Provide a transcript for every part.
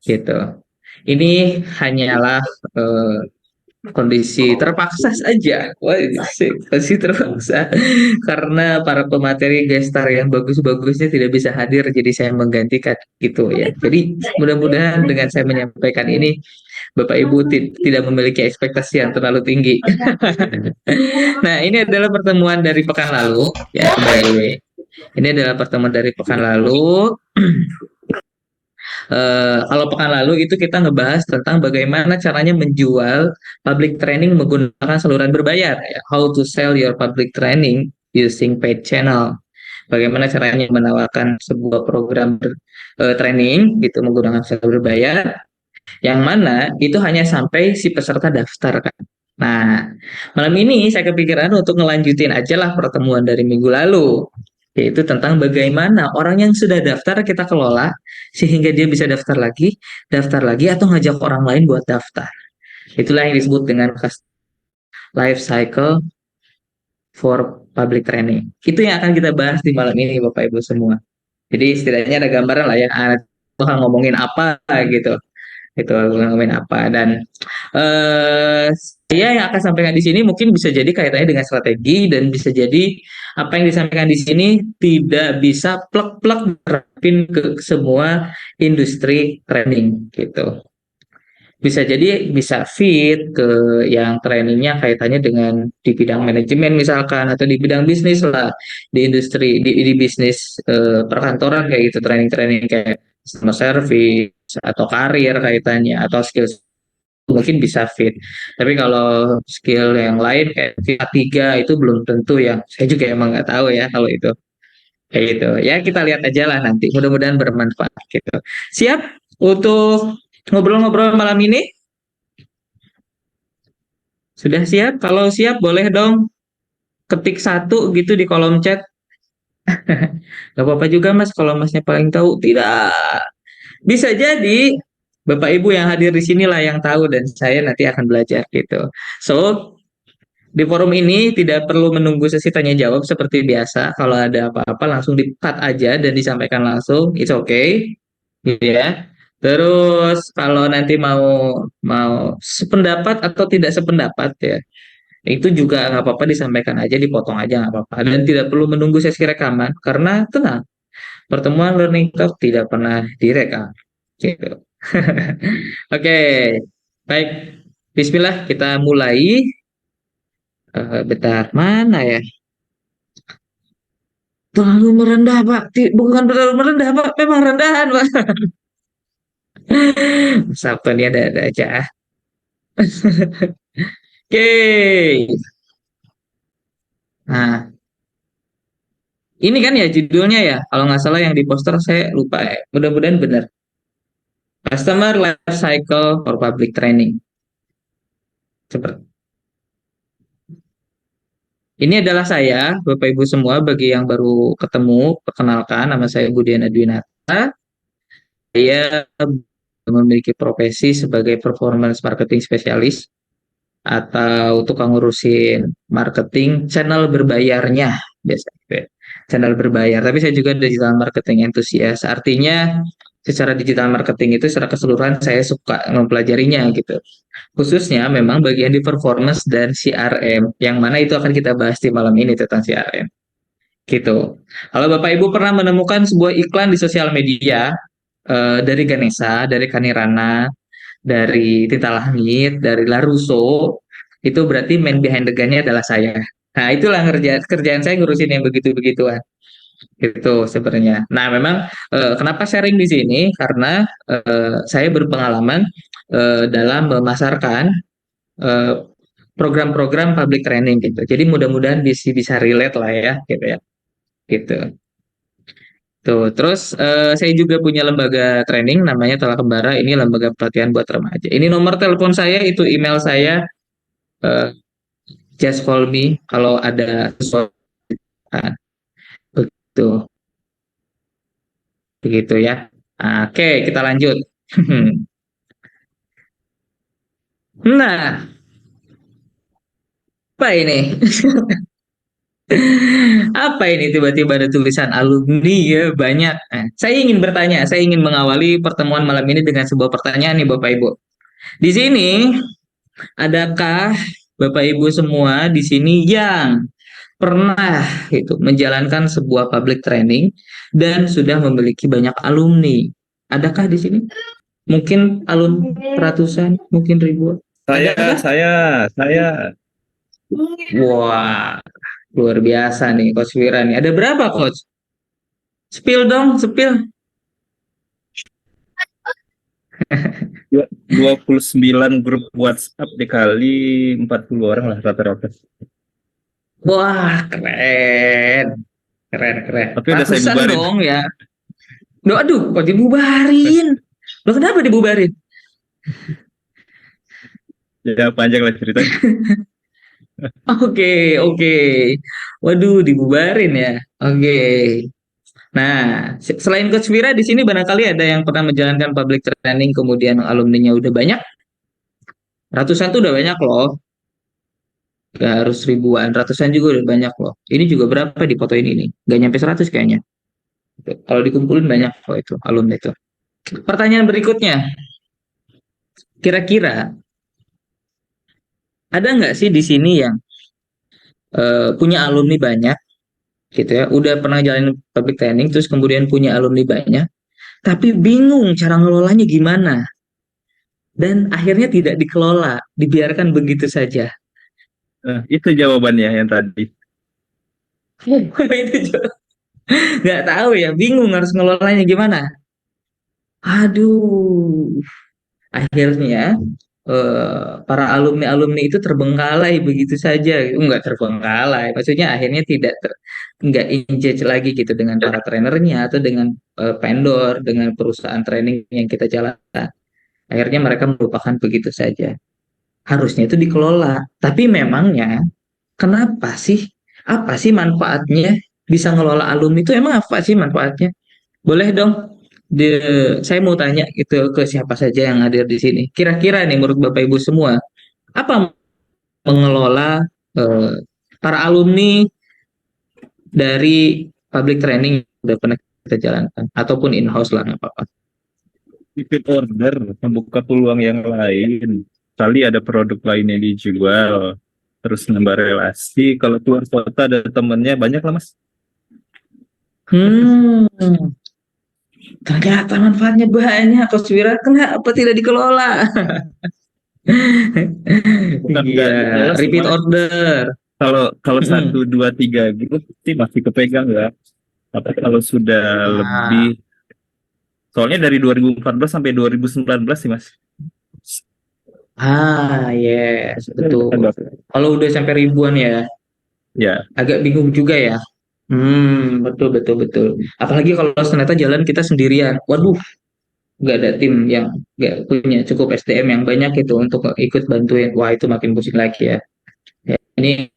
gitu. Ini hanyalah eh, kondisi terpaksa saja. Wah, kondisi terpaksa karena para pemateri gestar yang bagus-bagusnya tidak bisa hadir, jadi saya menggantikan gitu ya. Jadi mudah-mudahan dengan saya menyampaikan ini Bapak Ibu tidak memiliki ekspektasi yang terlalu tinggi. Nah, ini adalah pertemuan dari pekan lalu ya, by the way. Ini adalah pertemuan dari pekan lalu. Kalau pekan lalu itu kita ngebahas tentang bagaimana caranya menjual public training menggunakan saluran berbayar, ya. How to sell your public training using paid channel. Bagaimana caranya menawarkan sebuah program training gitu menggunakan saluran berbayar, yang mana itu hanya sampai si peserta daftar kan. Nah, malam ini saya kepikiran untuk ngelanjutin aja lah pertemuan dari minggu lalu, yaitu tentang bagaimana orang yang sudah daftar kita kelola sehingga dia bisa daftar lagi atau ngajak orang lain buat daftar. Itulah yang disebut dengan life cycle for public training. Itu yang akan kita bahas di malam ini Bapak Ibu semua. Jadi setidaknya ada gambaran lah ya, Tuhan ngomongin apa gitu. Itu ngomongin apa dan saya yang akan sampaikan di sini mungkin bisa jadi kaitannya dengan strategi dan bisa jadi apa yang disampaikan di sini tidak bisa plek-plek terapin ke semua industri training gitu. Bisa jadi bisa fit ke yang trainingnya kaitannya dengan di bidang manajemen misalkan atau di bidang bisnis lah, di industri di bisnis perkantoran kayak gitu, training-training kayak customer service atau karir kaitannya atau skill mungkin bisa fit. Tapi kalau skill yang lain kayak tiga itu belum tentu ya. Saya juga emang nggak tahu ya kalau itu kayak gitu. Ya kita lihat aja lah nanti. Mudah-mudahan bermanfaat gitu. Siap untuk ngobrol-ngobrol malam ini? Sudah siap? Kalau siap boleh dong ketik satu gitu di kolom chat. Gak apa-apa juga mas kalau masnya paling tahu. Tidak. Bisa jadi Bapak Ibu yang hadir di sinilah yang tahu dan saya nanti akan belajar gitu. So, di forum ini tidak perlu menunggu sesi tanya jawab seperti biasa. Kalau ada apa-apa langsung di-cut aja dan disampaikan langsung. It's okay, gitu ya. Terus kalau nanti mau mau sependapat atau tidak sependapat ya, itu juga nggak apa-apa disampaikan aja, dipotong aja nggak apa-apa. Dan tidak perlu menunggu sesi rekaman karena tenang, pertemuan learning talk tidak pernah direkam. Gitu. Oke, baik. Bismillah kita mulai. Bentar, mana ya? Terlalu merendah, Pak. Bukan terlalu merendah, Pak. Memang rendahan, Pak. Sabtu ini ada aja. Oke. Nah, ini kan ya judulnya ya. Kalau nggak salah yang di poster saya lupa ya. Mudah-mudahan benar. Customer Life Cycle for Public Training. Seperti ini adalah saya, Bapak Ibu semua, bagi yang baru ketemu, perkenalkan, nama saya Budiana Dwinata. Saya memiliki profesi sebagai performance marketing spesialis atau tukang ngurusin marketing channel berbayarnya biasanya channel berbayar, tapi saya juga digital marketing entusias, artinya secara digital marketing itu secara keseluruhan saya suka mempelajarinya gitu, khususnya memang bagian di performance dan CRM yang mana itu akan kita bahas di malam ini tentang CRM gitu. Kalau Bapak Ibu pernah menemukan sebuah iklan di sosial media dari Ganesha, dari Kanirana, dari Tita Langit, dari Larusso, itu berarti main behind the gun-nya adalah saya. Nah, itulah kerjaan saya ngurusin yang begitu-begituan. Itu sebenarnya. Nah, memang kenapa sharing di sini? Karena saya berpengalaman dalam memasarkan eh, program-program public training gitu. Jadi mudah-mudahan bisa relate lah ya, gitu ya. Gitu. Tuh, terus saya juga punya lembaga training namanya Tala Kembara. Ini lembaga pelatihan buat remaja. Ini nomor telepon saya, itu email saya. eh, just call me kalau ada sesuatu. Nah, begitu, begitu ya. Oke, kita lanjut. Nah, apa ini? Apa ini tiba-tiba ada tulisan alumni ya banyak. Nah, saya ingin bertanya, saya ingin mengawali pertemuan malam ini dengan sebuah pertanyaan nih Bapak Ibu. Di sini adakah Bapak Ibu semua di sini yang pernah itu menjalankan sebuah public training dan sudah memiliki banyak alumni? Adakah di sini? Mungkin alumni ratusan, mungkin ribuan. Saya, Adakah? saya, saya. Wah, luar biasa nih Coach Wira nih. Ada berapa Coach? Spill dong, spill. 29 grup WhatsApp dikali 40 orang lah rata-rata. Wah, keren. Keren, keren. Tapi udah saya Ratusan bubarin. dong ya. Duh, aduh, kok dibubarin? Loh, kenapa dibubarin? Ya panjang lah ceritanya. Oke, oke. Waduh, dibubarin ya. Oke. Nah, selain Coach Wira di sini barangkali ada yang pernah menjalankan public training kemudian alumninya udah banyak. Ratusan tuh udah banyak loh. Gak harus ribuan, ratusan juga udah banyak loh. Ini juga berapa di foto ini nih? Gak nyampe 100 kayaknya. Kalau dikumpulin banyak loh itu alumni itu. Pertanyaan berikutnya, kira-kira ada nggak sih di sini yang punya alumni banyak gitu ya, udah pernah jalanin public training terus kemudian punya alumni banyak, tapi bingung cara ngelolanya gimana dan akhirnya tidak dikelola, dibiarkan begitu saja. Nah, itu jawabannya yang tadi. Itu juga nggak tahu ya, bingung harus ngelolanya gimana. Aduh, akhirnya para alumni-alumni itu terbengkalai begitu saja. Enggak terbengkalai, maksudnya akhirnya tidak enggak engage lagi gitu dengan para trainernya atau dengan vendor, dengan perusahaan training yang kita jalankan. Akhirnya mereka melupakan begitu saja. Harusnya itu dikelola. Tapi memangnya kenapa sih? Apa sih manfaatnya bisa ngelola alumni itu? Emang apa sih manfaatnya? Boleh dong. Saya mau tanya gitu ke siapa saja yang hadir di sini. Kira-kira nih menurut Bapak Ibu semua, apa mengelola eh, para alumni dari public training yang udah pernah kita jalankan ataupun in-house lah nggak apa-apa. Repeat order, membuka peluang yang lain. Kali ada produk lain yang dijual. Terus nambah relasi. Kalau keluar kota ada temennya banyak lah mas. Hmm, ternyata manfaatnya banyak, Coach Wira. Kenapa tidak dikelola? Bukan nggak Iya, jelas repeat mas. order. Kalau kalau satu Mm-mm. dua tiga grup sih masih kepegang ya. Tapi kalau sudah lebih, Ah, soalnya dari 2014 sampai 2019 sih mas. yes, betul. Agak, Kalau udah sampai ribuan ya, ya. agak bingung juga ya. Betul betul betul. Apalagi kalau ternyata jalan kita sendirian. Waduh, nggak ada tim yang nggak punya cukup SDM yang banyak itu untuk ikut bantuin. Wah, itu makin pusing lagi ya. Ya, ini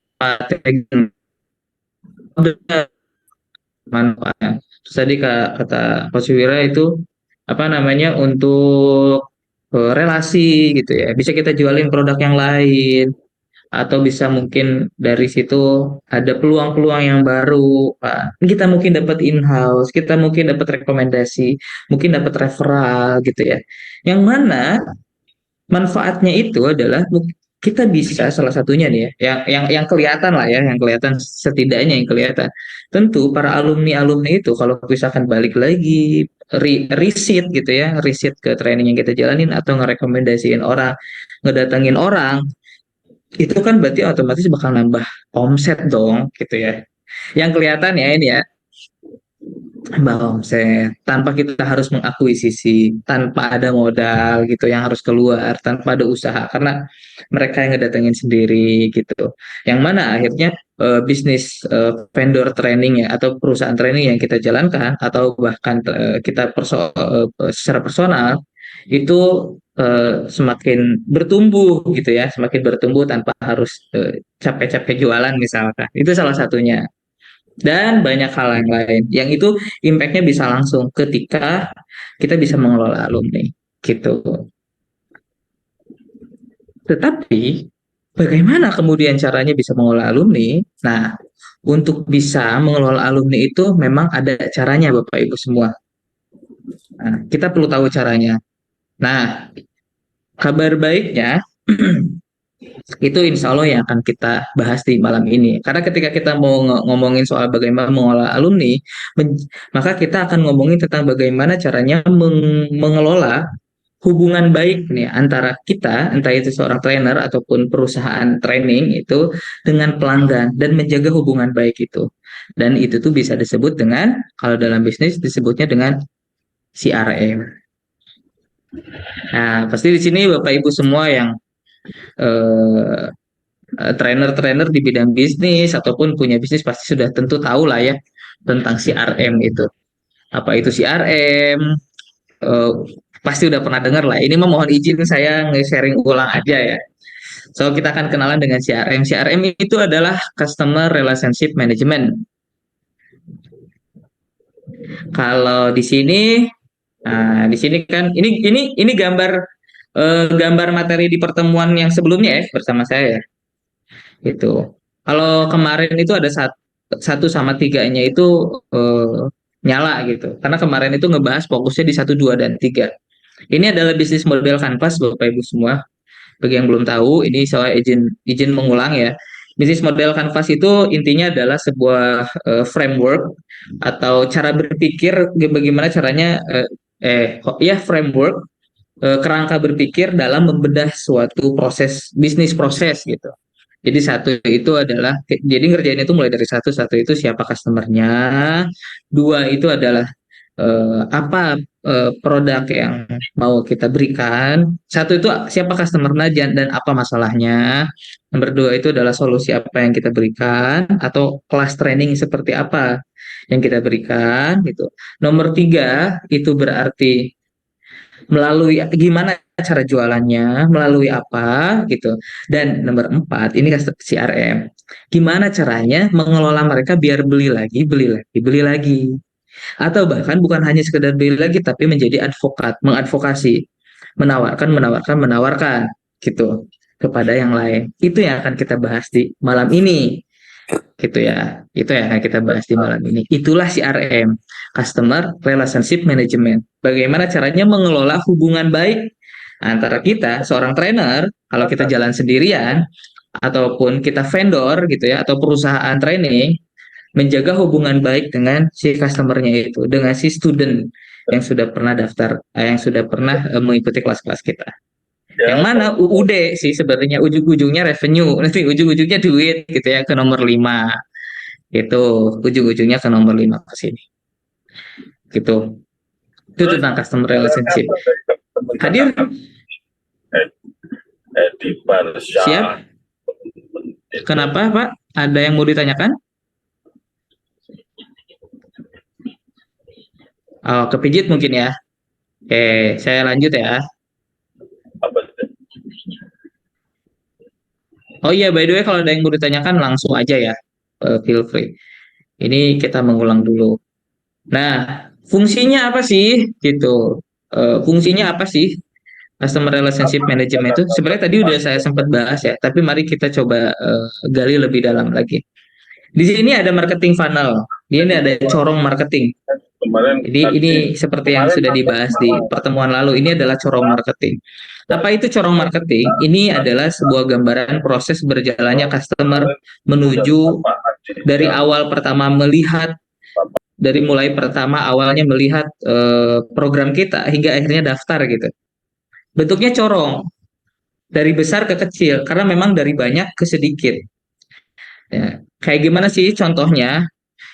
manfaatnya. Terus tadi kata Coach Wira itu apa namanya untuk relasi gitu ya. Bisa kita jualin produk yang lain atau bisa mungkin dari situ ada peluang-peluang yang baru. Pak. Kita mungkin dapat in-house, kita mungkin dapat rekomendasi, mungkin dapat referral gitu ya. Yang mana manfaatnya itu adalah kita bisa salah satunya nih ya, yang kelihatan lah ya, yang kelihatan setidaknya yang kelihatan. Tentu para alumni-alumni itu kalau misalkan balik lagi riset gitu ya, riset ke training yang kita jalanin atau ngerekomendasiin orang, ngedatengin orang, itu kan berarti otomatis bakal nambah omset dong gitu ya. Yang kelihatan ya ini ya, nambah omset tanpa kita harus mengakuisisi, tanpa ada modal gitu yang harus keluar, tanpa ada usaha karena mereka yang ngedatengin sendiri gitu. Yang mana akhirnya bisnis vendor training ya atau perusahaan training yang kita jalankan atau bahkan kita secara personal itu semakin bertumbuh gitu ya, semakin bertumbuh tanpa harus capek-capek jualan misalkan. Itu salah satunya. Dan banyak hal yang lain. Yang itu impact-nya bisa langsung ketika kita bisa mengelola alumni gitu. Tetapi Bagaimana kemudian caranya bisa mengelola alumni? Nah, untuk bisa mengelola alumni itu memang ada caranya Bapak Ibu semua. Nah, kita perlu tahu caranya. Nah, kabar baiknya itu insya Allah yang akan kita bahas di malam ini. Karena ketika kita mau ngomongin soal bagaimana mengelola alumni, maka kita akan ngomongin tentang bagaimana caranya mengelola hubungan baik nih antara kita, entah itu seorang trainer ataupun perusahaan training itu dengan pelanggan dan menjaga hubungan baik itu. Dan itu tuh bisa disebut dengan, kalau dalam bisnis disebutnya dengan CRM. Nah, pasti di sini Bapak Ibu semua yang eh, trainer-trainer di bidang bisnis ataupun punya bisnis pasti sudah tentu tahu lah ya tentang CRM itu. Apa itu CRM? Eh, Pasti udah pernah dengar lah. Ini mohon izin saya nge-sharing ulang aja ya. So, kita akan kenalan dengan CRM. CRM itu adalah Customer Relationship Management. Kalau di sini, nah di sini kan ini gambar materi di pertemuan yang sebelumnya ya bersama saya ya. Itu. Kalau kemarin itu ada satu sama tiganya itu nyala gitu. Karena kemarin itu ngebahas fokusnya di satu, dua, dan tiga. Ini adalah bisnis model Canvas Bapak Ibu semua. Bagi yang belum tahu, ini saya izin izin mengulang ya. Bisnis model Canvas itu intinya adalah sebuah framework atau cara berpikir bagaimana caranya ya framework kerangka berpikir dalam membedah suatu bisnis proses gitu. Jadi satu itu adalah jadi ngerjain itu mulai dari satu itu siapa customernya, dua itu adalah apa produk yang mau kita berikan. Satu itu siapa customernya dan apa masalahnya. Nomor dua itu adalah solusi apa yang kita berikan atau kelas training seperti apa yang kita berikan gitu. Nomor tiga itu berarti melalui gimana cara jualannya, melalui apa gitu. Dan nomor empat ini CRM. Gimana caranya mengelola mereka biar beli lagi, beli lagi, beli lagi. Atau bahkan bukan hanya sekedar beli lagi tapi menjadi advokat, mengadvokasi, menawarkan gitu kepada yang lain. Itu yang akan kita bahas di malam ini. Gitu ya. Itu yang akan kita bahas di malam ini. Itulah CRM, Customer Relationship Management. Bagaimana caranya mengelola hubungan baik antara kita seorang trainer kalau kita jalan sendirian ataupun kita vendor gitu ya atau perusahaan training menjaga hubungan baik dengan si customernya itu, dengan si student yang sudah pernah daftar, yang sudah pernah mengikuti kelas-kelas kita. Yang mana UUD sih sebenarnya ujung-ujungnya revenue, nanti ujung-ujungnya duit gitu ya ke nomor 5. Itu ujung-ujungnya ke nomor 5 ke sini. Gitu. Itu tentang customer relationship. Hadir? Siap? Kenapa, Pak? Ada yang mau ditanyakan? Oh, kepijit mungkin ya. Oke, saya lanjut ya. Oh iya, by the way, kalau ada yang mau ditanyakan langsung aja ya. Feel free. Ini kita mengulang dulu. Nah, fungsinya apa sih? Gitu. Fungsinya apa sih? Customer Relationship Management itu sebenarnya tadi udah saya sempat bahas ya, tapi mari kita coba gali lebih dalam lagi. Di sini ada marketing funnel. Di sini ada corong marketing. Jadi ini seperti yang sudah dibahas di pertemuan lalu, ini adalah corong marketing. Apa itu corong marketing? Ini adalah sebuah gambaran proses berjalannya customer menuju dari awal pertama melihat, dari mulai pertama awalnya melihat program kita hingga akhirnya daftar gitu. Bentuknya corong, dari besar ke kecil, karena memang dari banyak ke sedikit. Ya. Kayak gimana sih contohnya?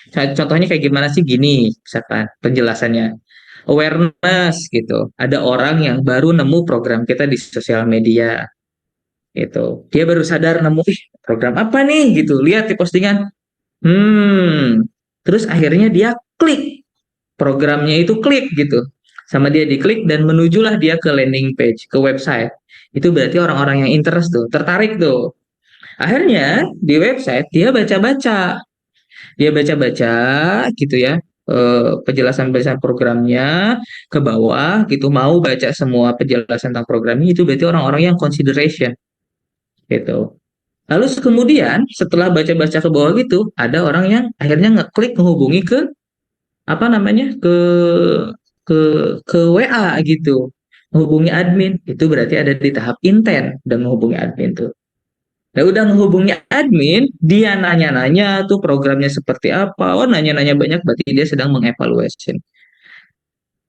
Contohnya kayak gimana sih gini, misalkan penjelasannya. Awareness gitu. Ada orang yang baru nemu program kita di sosial media. Gitu. Dia baru sadar nemu, program apa nih gitu. Lihat di postingan. Terus akhirnya dia klik. Programnya itu klik gitu. Sama dia diklik dan menujulah dia ke landing page, ke website. Itu berarti orang-orang yang interest tuh, tertarik tuh. Akhirnya di website dia baca-baca. Dia baca-baca gitu ya, penjelasan-penjelasan programnya ke bawah gitu, mau baca semua penjelasan tentang programnya, itu berarti orang-orang yang consideration gitu. Lalu kemudian setelah baca-baca ke bawah gitu, ada orang yang akhirnya ngeklik menghubungi ke apa namanya ke ke WA gitu, menghubungi admin. Itu berarti ada di tahap intent dan menghubungi admin tuh. Nah, udah menghubungi admin, dia nanya-nanya tuh programnya seperti apa. Oh, nanya-nanya banyak berarti dia sedang mengevaluasi.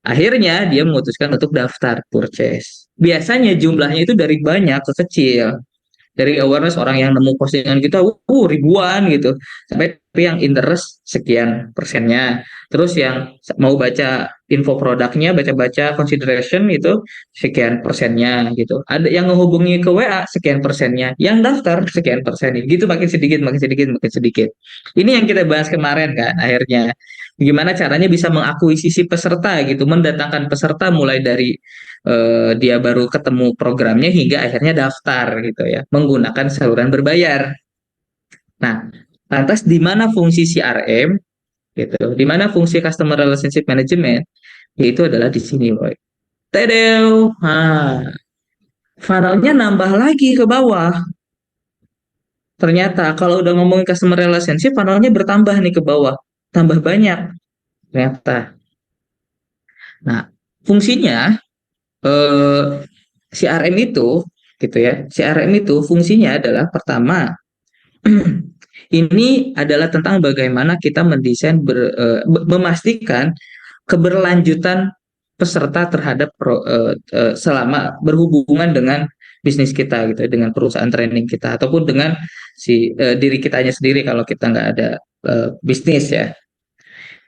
Akhirnya dia memutuskan untuk daftar purchase. Biasanya jumlahnya itu dari banyak ke kecil. Dari awareness orang yang nemu postingan kita ribuan gitu, sampai tapi yang interest sekian persennya, terus yang mau baca info produknya, baca-baca consideration itu sekian persennya gitu, ada yang menghubungi ke WA sekian persennya, yang daftar sekian persen gitu, makin sedikit makin sedikit makin sedikit. Ini yang kita bahas kemarin kan, akhirnya gimana caranya bisa mengakuisisi peserta gitu, mendatangkan peserta mulai dari dia baru ketemu programnya hingga akhirnya daftar gitu ya, menggunakan saluran berbayar. Nah, lantas di mana fungsi CRM gitu? Di mana fungsi Customer Relationship Management? Yaitu adalah di sini, boy. Tadeu. Nah, funnelnya nambah lagi ke bawah. Ternyata kalau udah ngomongin customer relationship, funnelnya bertambah nih ke bawah. Tambah banyak ternyata. Nah, fungsinya eh, CRM itu gitu ya. CRM itu fungsinya adalah pertama ini adalah tentang bagaimana kita mendesain memastikan keberlanjutan peserta terhadap selama berhubungan dengan bisnis kita gitu, dengan perusahaan training kita ataupun dengan diri kitanya sendiri kalau kita nggak ada bisnis ya.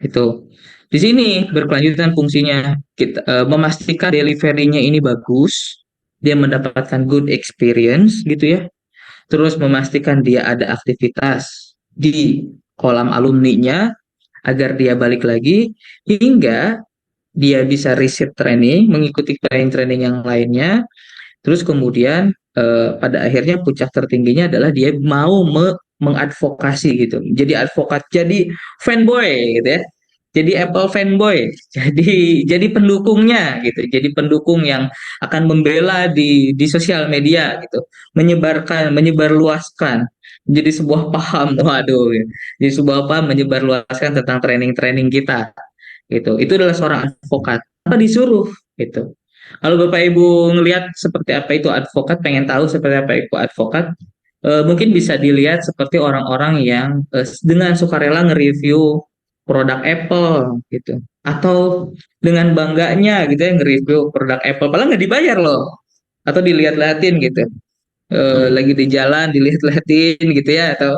Itu di sini berkelanjutan fungsinya kita memastikan delivery-nya ini bagus, dia mendapatkan good experience gitu ya. Terus memastikan dia ada aktivitas di kolam alumni-nya agar dia balik lagi hingga dia bisa riset training, mengikuti training-training yang lainnya. Terus kemudian pada akhirnya puncak tertingginya adalah dia mau mengadvokasi gitu. Jadi advokat, jadi fanboy gitu ya. Jadi Apple fanboy, jadi pendukungnya gitu, jadi pendukung yang akan membela di sosial media gitu, menyebarluaskan, jadi sebuah paham, waduh, jadi sebuah paham menyebarluaskan tentang training-training kita gitu. Itu adalah seorang advokat. Apa disuruh gitu. Kalau Bapak Ibu ngelihat seperti apa itu advokat, pengen tahu seperti apa itu advokat, mungkin bisa dilihat seperti orang-orang yang dengan sukarela nge-review produk Apple gitu, atau dengan bangganya gitu ya nge-review produk Apple, padahal nggak dibayar loh, atau dilihat-liatin gitu. Lagi di jalan dilihat-liatin gitu ya, atau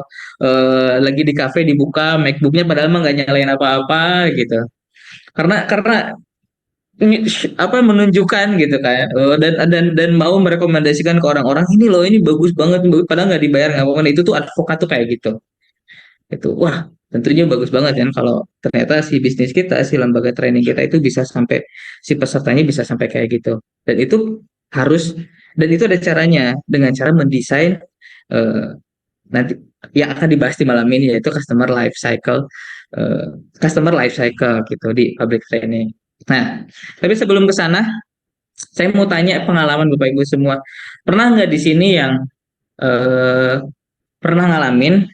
lagi di kafe dibuka MacBooknya padahal mah nggak nyalain apa-apa gitu, karena ini apa menunjukkan gitu kan. Dan mau merekomendasikan ke orang-orang, ini loh ini bagus banget, padahal nggak dibayar nggak apa-apa. Nah, itu tuh advokat tuh kayak gitu. Itu wah, tentunya bagus banget kan kalau ternyata si bisnis kita, si lembaga training kita itu bisa sampai, si pesertanya bisa sampai kayak gitu. Dan itu harus, dan itu ada caranya dengan cara mendesain eh, nanti yang akan dibahas di malam ini, yaitu eh, customer life cycle gitu di public training. Nah, tapi sebelum ke sana, saya mau tanya pengalaman Bapak Ibu semua. Pernah nggak di sini yang eh, pernah ngalamin,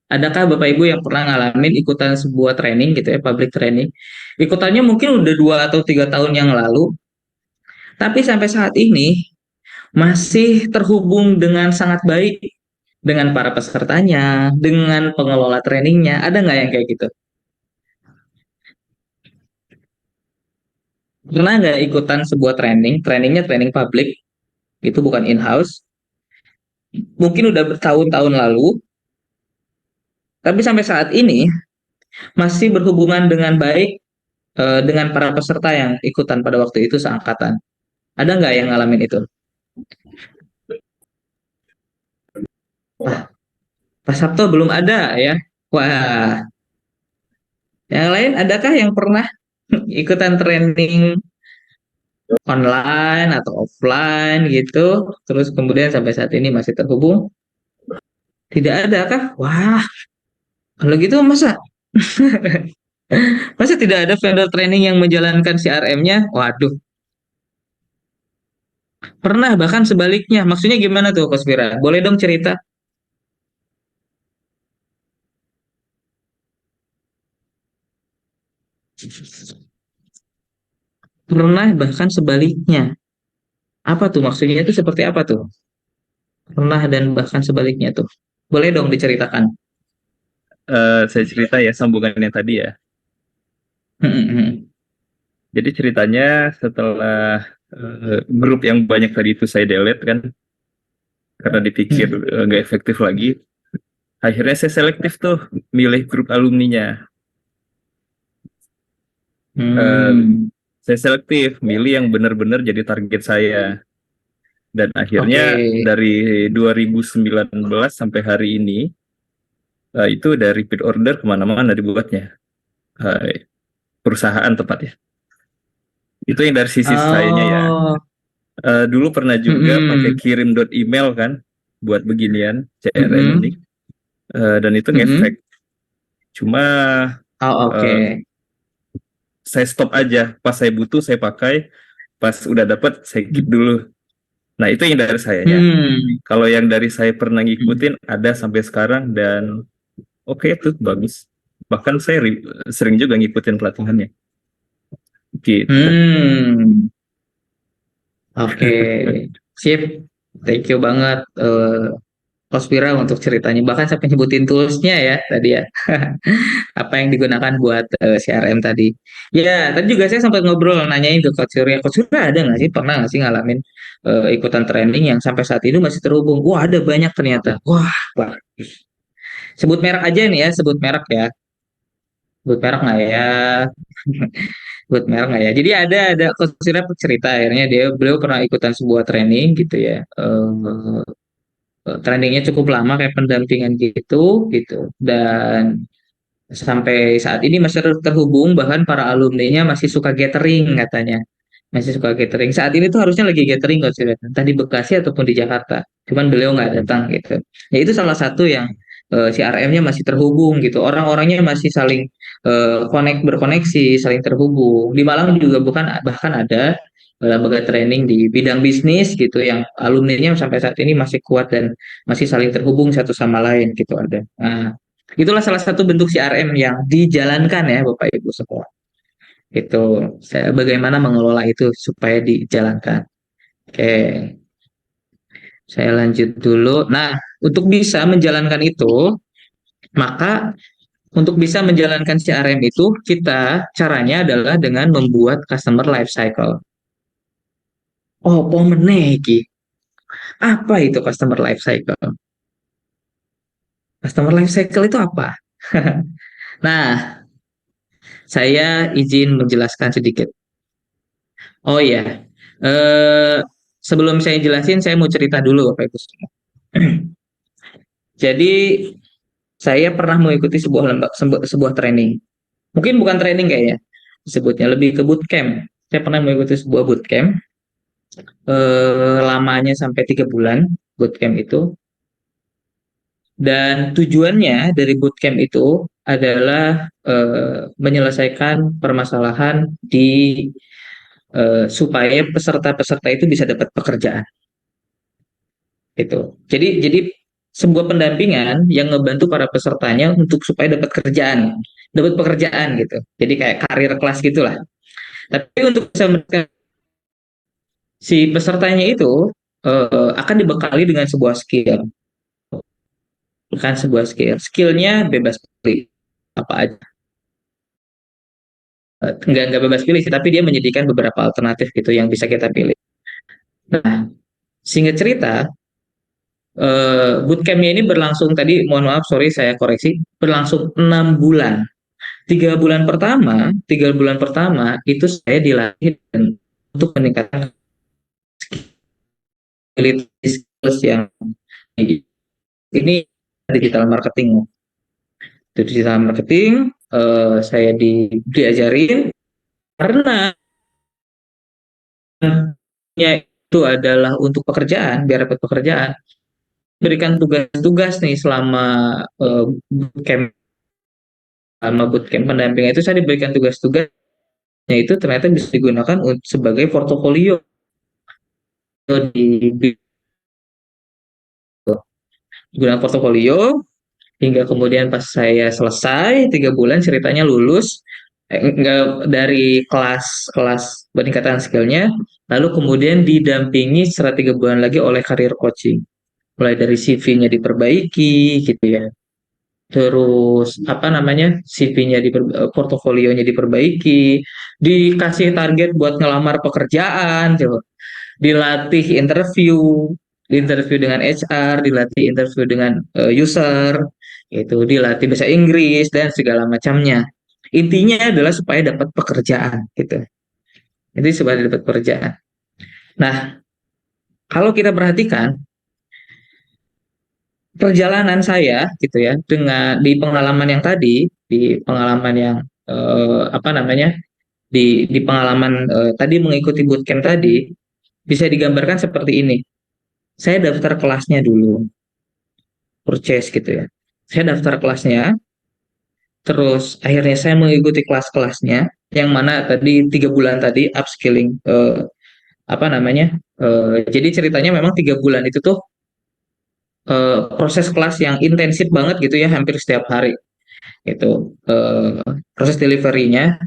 adakah Bapak Ibu yang pernah ngalamin ikutan sebuah training gitu ya, public training. Ikutannya mungkin udah 2 atau 3 tahun yang lalu, tapi sampai saat ini masih terhubung dengan sangat baik dengan para pesertanya, dengan pengelola trainingnya. Ada nggak yang kayak gitu? Pernah nggak ikutan sebuah trainingnya training publik, itu bukan in-house, mungkin udah bertahun-tahun lalu, tapi sampai saat ini masih berhubungan dengan baik dengan para peserta yang ikutan pada waktu itu seangkatan. Ada nggak yang ngalamin itu? Wah, Pak Sabto belum ada ya. Wah, yang lain adakah yang pernah ikutan training online atau offline gitu, terus kemudian sampai saat ini masih terhubung? Tidak ada kah? Wah, kalau gitu masa masa tidak ada vendor training yang menjalankan CRM-nya? Waduh, pernah bahkan sebaliknya. Maksudnya gimana tuh, Kos Fira? Boleh dong cerita? pernah bahkan sebaliknya. Apa tuh maksudnya itu seperti apa tuh? Pernah dan bahkan sebaliknya tuh. Boleh dong diceritakan. Saya cerita ya sambungan yang tadi ya. Jadi ceritanya setelah grup yang banyak tadi itu saya delete kan, karena dipikir nggak efektif lagi. Akhirnya saya selektif tuh, milih grup alumninya. Eh, Hmm, saya selektif, milih yang benar-benar jadi target saya. Dan oke. akhirnya dari 2019 sampai hari ini, itu udah repeat order kemana-mana dibuatnya. Eh, Perusahaan tepatnya. Itu yang dari sisi sayanya ya. Oh, Dulu pernah juga pakai mm-mm, kirim email kan, buat beginian, CRM ini. mm-mm, Dan itu ngefek. mm-mm. Cuma Oh, oke. eh, saya stop aja. Pas saya butuh, saya pakai. Pas udah dapat, saya keep dulu. Nah, itu yang dari sayanya. Hmm. Kalau yang dari saya pernah ngikutin ada sampai sekarang dan oke itu bagus. Bahkan saya sering juga ngikutin pelatihannya. Gitu. Hmm. Oke. Sip. Thank you banget, Kospira untuk ceritanya. Bahkan sampai nyebutin toolsnya ya tadi ya. Apa yang digunakan buat CRM tadi. Ya, tadi juga saya sempat ngobrol nanyain ke Coach Surya. Coach Surya ada nggak sih, pernah nggak sih ngalamin ikutan training yang sampai saat ini masih terhubung? Wah, ada banyak ternyata. Wah. Sebut merek aja nih ya, sebut merek ya. Sebut merek nggak ya? Sebut merek nggak ya? Jadi ada Coach Surya cerita akhirnya beliau pernah ikutan sebuah training gitu ya. Trainingnya cukup lama kayak pendampingan gitu dan sampai saat ini masih terhubung, bahkan para alumninya masih suka gathering katanya. Masih suka gathering. Saat ini tuh harusnya lagi gathering kalau saya lihat. Entah di Bekasi ataupun di Jakarta. Cuman beliau nggak datang gitu. Ya itu salah satu yang CRM-nya masih terhubung gitu. Orang-orangnya masih saling berkoneksi, saling terhubung. Di Malang juga bukan bahkan ada lembaga training di bidang bisnis gitu yang alumninya sampai saat ini masih kuat dan masih saling terhubung satu sama lain gitu ada. Nah, itulah salah satu bentuk CRM yang dijalankan ya Bapak Ibu semua. Itu saya bagaimana mengelola itu supaya dijalankan. Oke, saya lanjut dulu. Nah, untuk bisa menjalankan itu, maka untuk bisa menjalankan CRM itu, kita caranya adalah dengan membuat customer life cycle. Oh, pemeneki. Apa itu customer life cycle? Customer life cycle itu apa? Nah, saya izin menjelaskan sedikit. Oh iya, eh, sebelum saya jelasin, saya mau cerita dulu Bapak Ibu semua. Jadi saya pernah mengikuti sebuah training. Mungkin bukan training kayaknya, disebutnya lebih ke bootcamp. Saya pernah mengikuti sebuah bootcamp, lamanya sampai 3 bulan bootcamp itu. Dan tujuannya dari bootcamp itu adalah menyelesaikan permasalahan supaya peserta-peserta itu bisa dapat pekerjaan. Gitu. Jadi sebuah pendampingan yang ngebantu para pesertanya untuk supaya dapat pekerjaan gitu. Jadi kayak karir kelas gitulah. Tapi untuk bisa si pesertanya itu akan dibekali dengan sebuah skill, bukan sebuah skill. Skillnya bebas pilih apa aja. Nggak bebas pilih sih, tapi dia menyediakan beberapa alternatif gitu yang bisa kita pilih. Nah, singkat cerita, bootcampnya ini berlangsung tadi, mohon maaf, sorry saya koreksi, berlangsung 6 bulan. 3 bulan pertama itu saya dilatih untuk meningkatkan skills yang ini digital marketing. Itu digital marketing saya diajarin karena itu adalah untuk pekerjaan, biar dapat pekerjaan. Berikan tugas-tugas nih bootcamp bootcamp pendampingan itu saya diberikan tugas-tugasnya itu ternyata bisa digunakan sebagai portofolio di guna portofolio hingga kemudian pas saya selesai 3 bulan ceritanya lulus, dari kelas peningkatan skillnya, lalu kemudian didampingi setelah 3 bulan lagi oleh career coaching, mulai dari CV-nya diperbaiki gitu ya, terus apa namanya CV-nya portofolionya diperbaiki, dikasih target buat ngelamar pekerjaan, coba dilatih interview dengan HR, dilatih interview dengan user, itu dilatih bahasa Inggris dan segala macamnya. Intinya adalah supaya dapat pekerjaan gitu. Itu supaya dapat pekerjaan. Nah, kalau kita perhatikan perjalanan saya gitu ya dengan di pengalaman yang tadi, di pengalaman yang apa namanya? Di pengalaman tadi mengikuti bootcamp tadi bisa digambarkan seperti ini. Saya daftar kelasnya dulu, purchase gitu ya. Saya daftar kelasnya, terus akhirnya saya mengikuti kelas-kelasnya, yang mana tadi 3 bulan tadi upskilling, apa namanya? Jadi ceritanya memang 3 bulan itu tuh proses kelas yang intensif banget gitu ya, hampir setiap hari. Itu proses deliverynya.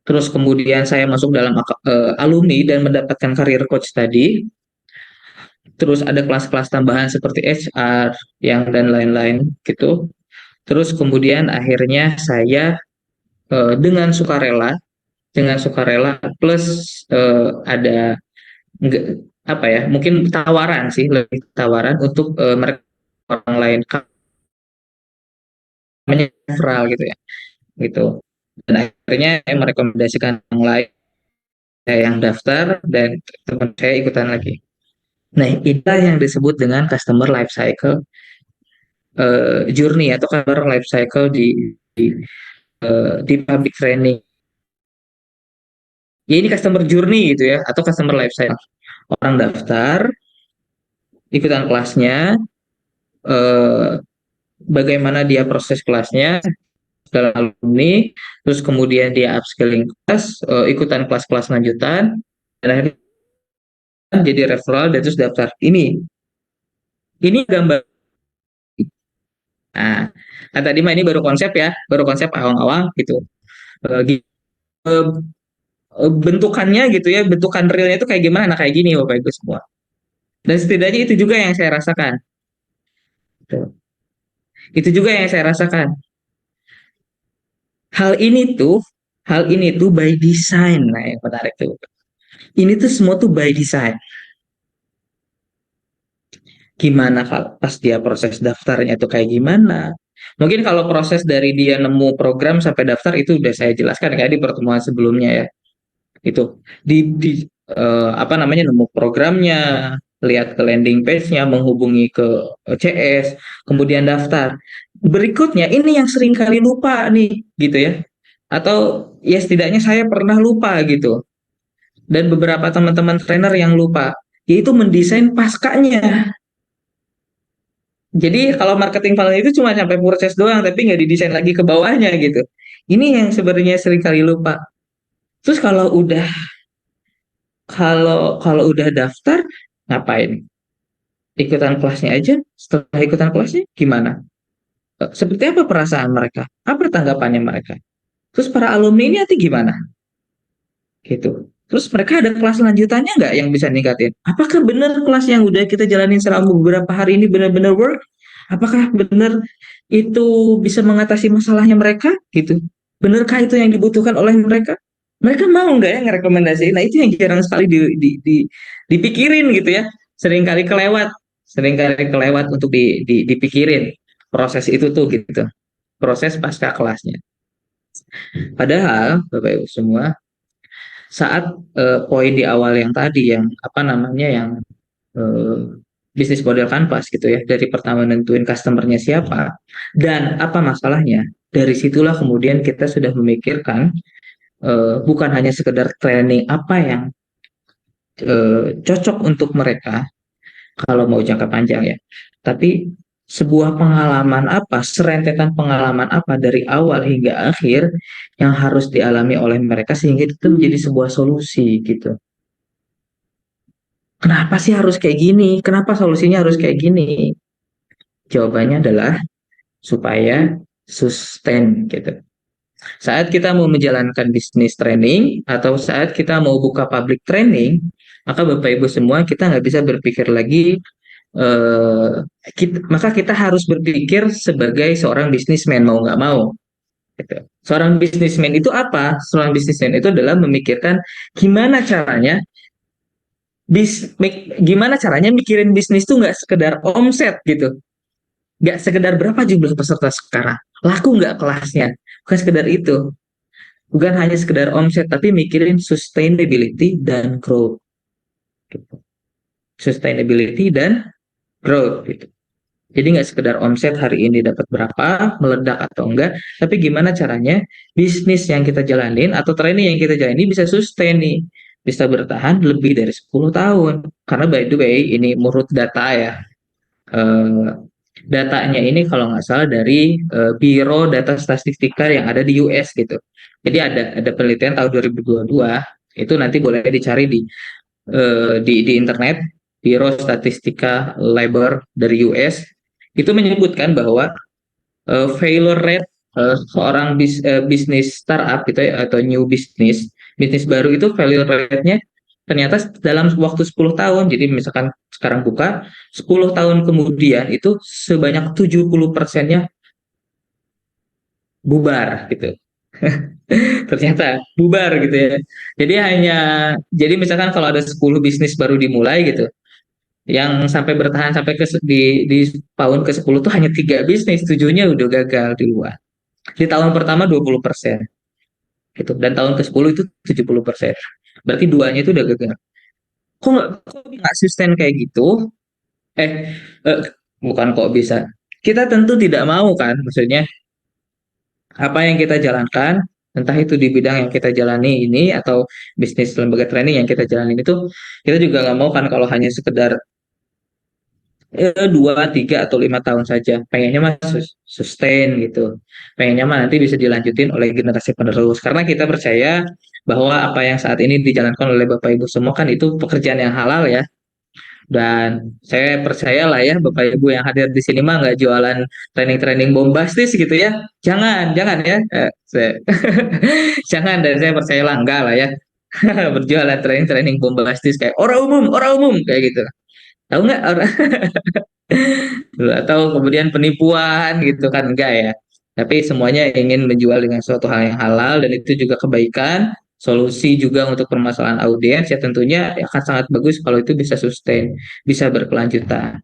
Terus kemudian saya masuk dalam alumni dan mendapatkan career coach tadi. Terus ada kelas-kelas tambahan seperti HR yang dan lain-lain gitu. Terus kemudian akhirnya saya dengan sukarela plus ada enggak, apa ya, mungkin tawaran sih, lebih tawaran untuk mereka orang lain namanya referral gitu ya, gitu. Dan akhirnya saya merekomendasikan yang lain, saya yang daftar dan teman saya ikutan lagi. Nah, inilah yang disebut dengan customer life cycle journey atau customer life cycle di public training. Ya ini customer journey gitu ya, atau customer life cycle. Orang daftar, ikutan kelasnya, eh, bagaimana dia proses kelasnya, dalam alumni, terus kemudian dia upskilling kelas, ikutan kelas-kelas lanjutan, dan akhirnya jadi referral dan terus daftar. Ini gambar. Nah, nah tadi mah ini baru konsep awang-awang gitu. Eh, bentukannya gitu ya, bentukan realnya itu kayak gimana? Nah kayak gini Bapak Ibu semua. Dan setidaknya itu juga yang saya rasakan. Tuh. Itu juga yang saya rasakan. Hal ini tuh, hal ini tuh by design. Nah yang menarik tuh. Ini tuh semua tuh by design. Gimana kalau pas dia proses daftarnya tuh kayak gimana? Mungkin kalau proses dari dia nemu program sampai daftar itu udah saya jelaskan kayak di pertemuan sebelumnya ya. Itu apa namanya, nemu programnya, lihat ke landing page-nya, menghubungi ke CS, kemudian daftar. Berikutnya ini yang sering kali lupa nih gitu ya. Atau ya setidaknya saya pernah lupa gitu. Dan beberapa teman-teman trainer yang lupa, yaitu mendesain paskanya. Jadi kalau marketing funnel itu cuma sampai proses doang, tapi nggak didesain lagi ke bawahnya gitu. Ini yang sebenarnya sering kali lupa. Terus kalau kalau udah daftar ngapain? Ikutan kelasnya aja. Setelah ikutan kelasnya gimana? Seperti apa perasaan mereka? Apa tanggapannya mereka? Terus para alumni ini nanti gimana? Gitu. Terus mereka ada kelas lanjutannya nggak yang bisa ningkatin? Apakah benar kelas yang udah kita jalanin selama beberapa hari ini benar-benar work? Apakah benar itu bisa mengatasi masalahnya mereka? Gitu. Benarkah itu yang dibutuhkan oleh mereka? Mereka mau nggak ya ngerekomendasiin? Nah itu yang jarang sekali dipikirin gitu ya. Sering kali kelewat untuk dipikirin proses itu tuh gitu. Proses pasca kelasnya. Padahal Bapak Ibu semua, saat poin di awal yang tadi yang apa namanya yang eh, bisnis model kanvas gitu ya, dari pertama nentuin customernya siapa dan apa masalahnya, dari situlah kemudian kita sudah memikirkan bukan hanya sekedar training apa yang cocok untuk mereka kalau mau jangka panjang ya, tapi sebuah pengalaman apa, serentetan pengalaman apa dari awal hingga akhir yang harus dialami oleh mereka sehingga itu menjadi sebuah solusi gitu. Kenapa sih harus kayak gini? Kenapa solusinya harus kayak gini? Jawabannya adalah supaya sustain gitu. Saat kita mau menjalankan bisnis training atau saat kita mau buka public training, maka Bapak Ibu semua kita nggak bisa berpikir lagi, eh, maka kita harus berpikir sebagai seorang bisnismen mau nggak mau. Gitu. Seorang bisnismen itu apa? Seorang bisnismen itu adalah memikirkan gimana caranya gimana caranya mikirin bisnis tuh nggak sekedar omset gitu, nggak sekedar berapa jumlah peserta sekarang, laku nggak kelasnya, bukan sekedar itu, bukan hanya sekedar omset, tapi mikirin sustainability dan growth. Gitu. Sustainability dan growth gitu. Jadi nggak sekedar omset hari ini dapat berapa, meledak atau enggak, tapi gimana caranya bisnis yang kita jalanin atau training yang kita jalani bisa sustain nih, bisa bertahan lebih dari 10 tahun. Karena by the way, ini menurut data ya, eh, datanya ini kalau nggak salah dari Biro Data Statistika yang ada di US gitu. Jadi ada penelitian tahun 2022, itu nanti boleh dicari di internet, Biro Statistika Labor dari US itu menyebutkan bahwa failure rate seorang bisnis startup gitu ya, atau new bisnis baru itu failure rate-nya ternyata dalam waktu 10 tahun. Jadi misalkan sekarang buka, 10 tahun kemudian itu sebanyak 70%-nya bubar gitu. Ternyata bubar gitu ya. Jadi misalkan kalau ada 10 bisnis baru dimulai gitu, yang sampai bertahan sampai di tahun ke-10 tuh hanya 3 bisnis, 7-nya udah gagal di luar. Di tahun pertama 20% gitu, dan tahun ke-10 itu 70%. Berarti duanya itu udah gagal. Kok nggak sustain kayak gitu? Eh, eh bukan kok bisa. Kita tentu tidak mau kan, maksudnya apa yang kita jalankan, entah itu di bidang yang kita jalani ini atau bisnis lembaga training yang kita jalani itu, kita juga nggak mau kan kalau hanya sekedar 2, 3, atau 5 tahun saja. Pengennya mah sustain gitu. Pengennya mah nanti bisa dilanjutin oleh generasi penerus. Karena kita percaya bahwa apa yang saat ini dijalankan oleh Bapak Ibu semua kan itu pekerjaan yang halal ya. Dan saya percaya lah ya Bapak Ibu yang hadir di sini mah nggak jualan training-training bombastis gitu ya. Jangan, jangan ya. Jangan, dan saya percaya lah enggak lah ya. Berjualan training-training bombastis kayak orang umum kayak gitu. Tahu nggak orang? Atau kemudian penipuan gitu kan, enggak ya, tapi semuanya ingin menjual dengan suatu hal yang halal, dan itu juga kebaikan, solusi juga untuk permasalahan audiens ya, tentunya akan sangat bagus kalau itu bisa sustain, bisa berkelanjutan.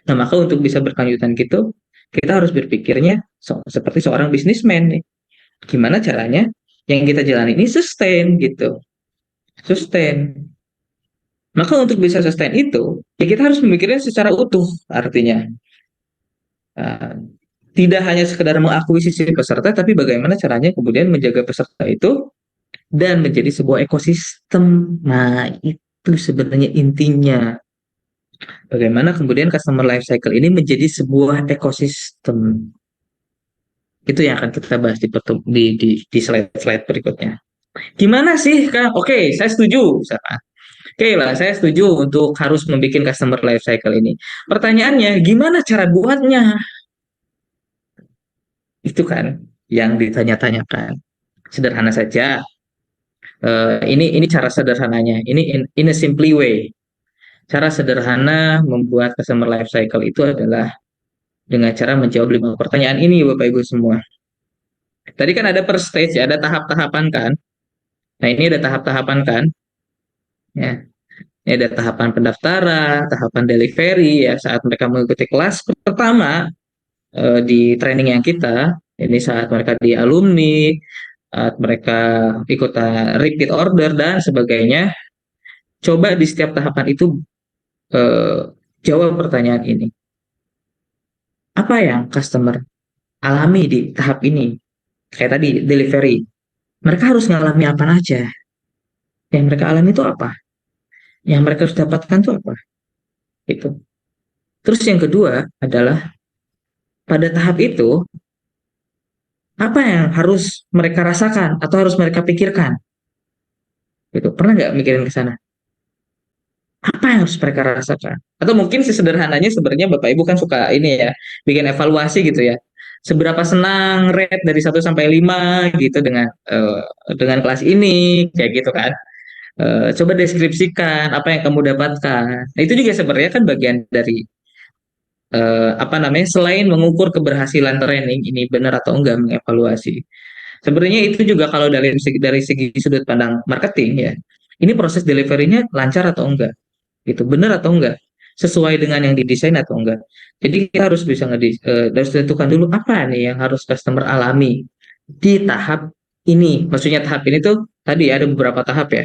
Nah, maka untuk bisa berkelanjutan gitu, kita harus berpikirnya seperti seorang bisnismen nih, gimana caranya yang kita jalani ini sustain gitu, sustain. Maka untuk bisa sustain itu, ya kita harus memikirnya secara utuh, artinya Nah, tidak hanya sekedar mengakuisisi peserta, tapi bagaimana caranya kemudian menjaga peserta itu dan menjadi sebuah ekosistem. Nah, itu sebenarnya intinya. Bagaimana kemudian customer life cycle ini menjadi sebuah ekosistem. Itu yang akan kita bahas di slide-slide berikutnya. Gimana sih, Kak? Oke, saya setuju. Oke lah, saya setuju untuk harus membuat customer life cycle ini. Pertanyaannya, gimana cara buatnya? Itu kan yang ditanya-tanyakan. Sederhana saja. Ini cara sederhananya. Ini in a simply way. Cara sederhana membuat customer life cycle itu adalah dengan cara menjawab 5 pertanyaan ini, Bapak Ibu semua. Tadi kan ada per stage, ya, ada tahap-tahapan kan. Nah, ini ada tahap-tahapan kan. Ya, ini ada tahapan pendaftaran, tahapan delivery, ya, saat mereka mengikuti kelas pertama di training yang kita. Ini saat mereka di alumni, saat mereka ikut repeat order dan sebagainya. Coba di setiap tahapan itu eh, jawab pertanyaan ini. Apa yang customer alami di tahap ini? Kayak tadi, delivery. Mereka harus ngalami apa aja? Yang mereka alami itu apa? Yang mereka harus dapatkan itu apa? Itu. Terus yang kedua adalah pada tahap itu, apa yang harus mereka rasakan atau harus mereka pikirkan? Itu pernah nggak mikirin ke sana? Apa yang harus mereka rasakan? Atau mungkin sesederhananya sebenarnya Bapak Ibu kan suka ini ya, bikin evaluasi gitu ya. seberapa senang rate dari 1 sampai 5 gitu dengan kelas ini kayak gitu kan. Coba deskripsikan apa yang kamu dapatkan. Nah, itu juga sebenarnya kan bagian dari apa namanya, selain mengukur keberhasilan training ini benar atau enggak, mengevaluasi. Sebenarnya itu juga kalau dari segi sudut pandang marketing ya, ini proses delivery-nya lancar atau enggak, gitu, benar atau enggak, sesuai dengan yang didesain atau enggak. Jadi kita harus bisa harus tentukan dulu apa nih yang harus customer alami di tahap ini. Maksudnya tahap ini tuh tadi ada beberapa tahap ya,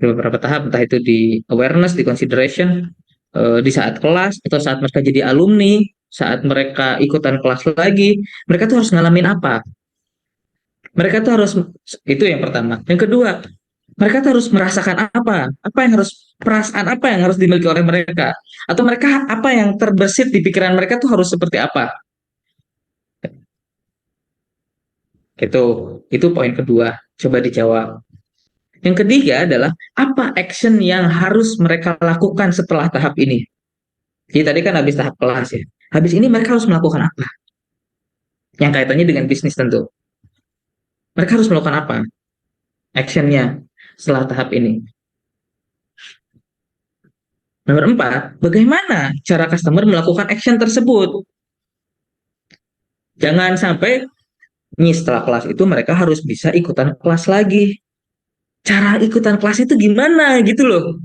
ada beberapa tahap, entah itu di awareness, di consideration, di saat kelas atau saat mereka jadi alumni, saat mereka ikutan kelas lagi, mereka tuh harus ngalamin apa? Mereka tuh harus, itu yang pertama. Yang kedua, mereka tuh harus merasakan apa? Apa yang harus, perasaan apa yang harus dimiliki oleh mereka? Atau mereka apa yang terbersit di pikiran mereka tuh harus seperti apa? Itu itu poin kedua. Coba dijawab. Yang ketiga adalah apa action yang harus mereka lakukan setelah tahap ini? Jadi tadi kan habis tahap kelas ya. Habis ini mereka harus melakukan apa? Yang kaitannya dengan bisnis tentu. Mereka harus melakukan apa? Actionnya setelah tahap ini. Nomor 4, bagaimana cara customer melakukan action tersebut? Jangan sampai nih setelah kelas itu mereka harus bisa ikutan kelas lagi. Cara ikutan kelas itu gimana gitu loh.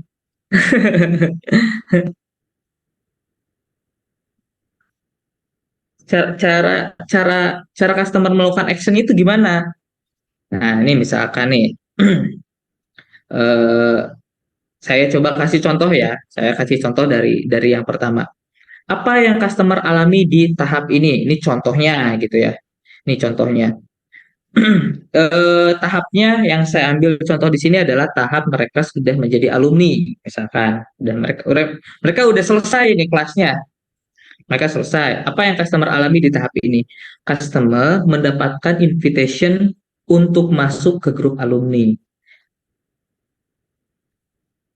Cara customer melakukan action itu gimana? Nah, ini misalkan nih, eh, saya coba kasih contoh ya. Saya kasih contoh dari yang pertama. Apa yang customer alami di tahap ini? Ini contohnya gitu ya. Ini contohnya. Tahapnya yang saya ambil contoh di sini adalah tahap mereka sudah menjadi alumni, misalkan, dan mereka udah selesai nih kelasnya, mereka selesai. Apa yang customer alami di tahap ini? Customer mendapatkan invitation untuk masuk ke grup alumni,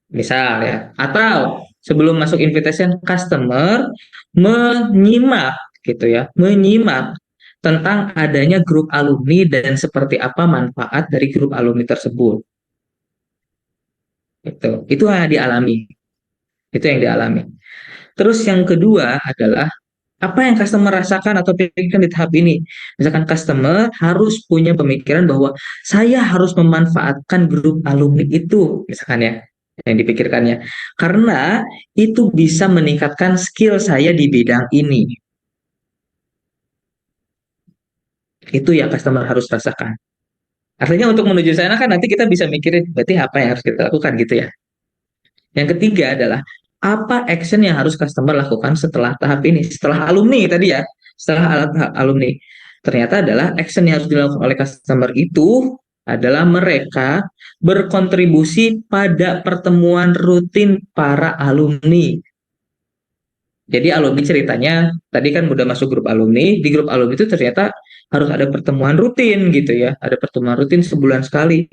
misal ya, atau sebelum masuk invitation, customer menyimak gitu ya, menyimak tentang adanya grup alumni dan seperti apa manfaat dari grup alumni tersebut. Itu yang dialami. Itu yang dialami. Terus yang kedua adalah apa yang customer rasakan atau pikirkan di tahap ini. Misalkan customer harus punya pemikiran bahwa saya harus memanfaatkan grup alumni itu, misalkan ya, yang dipikirkannya. Karena itu bisa meningkatkan skill saya di bidang ini. Itu yang customer harus rasakan. Artinya untuk menuju sana kan nanti kita bisa mikirin berarti apa yang harus kita lakukan gitu ya. Yang ketiga adalah apa action yang harus customer lakukan setelah tahap ini, setelah alumni tadi ya, setelah alumni. Ternyata adalah action yang harus dilakukan oleh customer itu adalah mereka berkontribusi pada pertemuan rutin para alumni. Jadi alumni ceritanya tadi kan udah masuk grup alumni, di grup alumni itu ternyata harus ada pertemuan rutin gitu ya, ada pertemuan rutin sebulan sekali.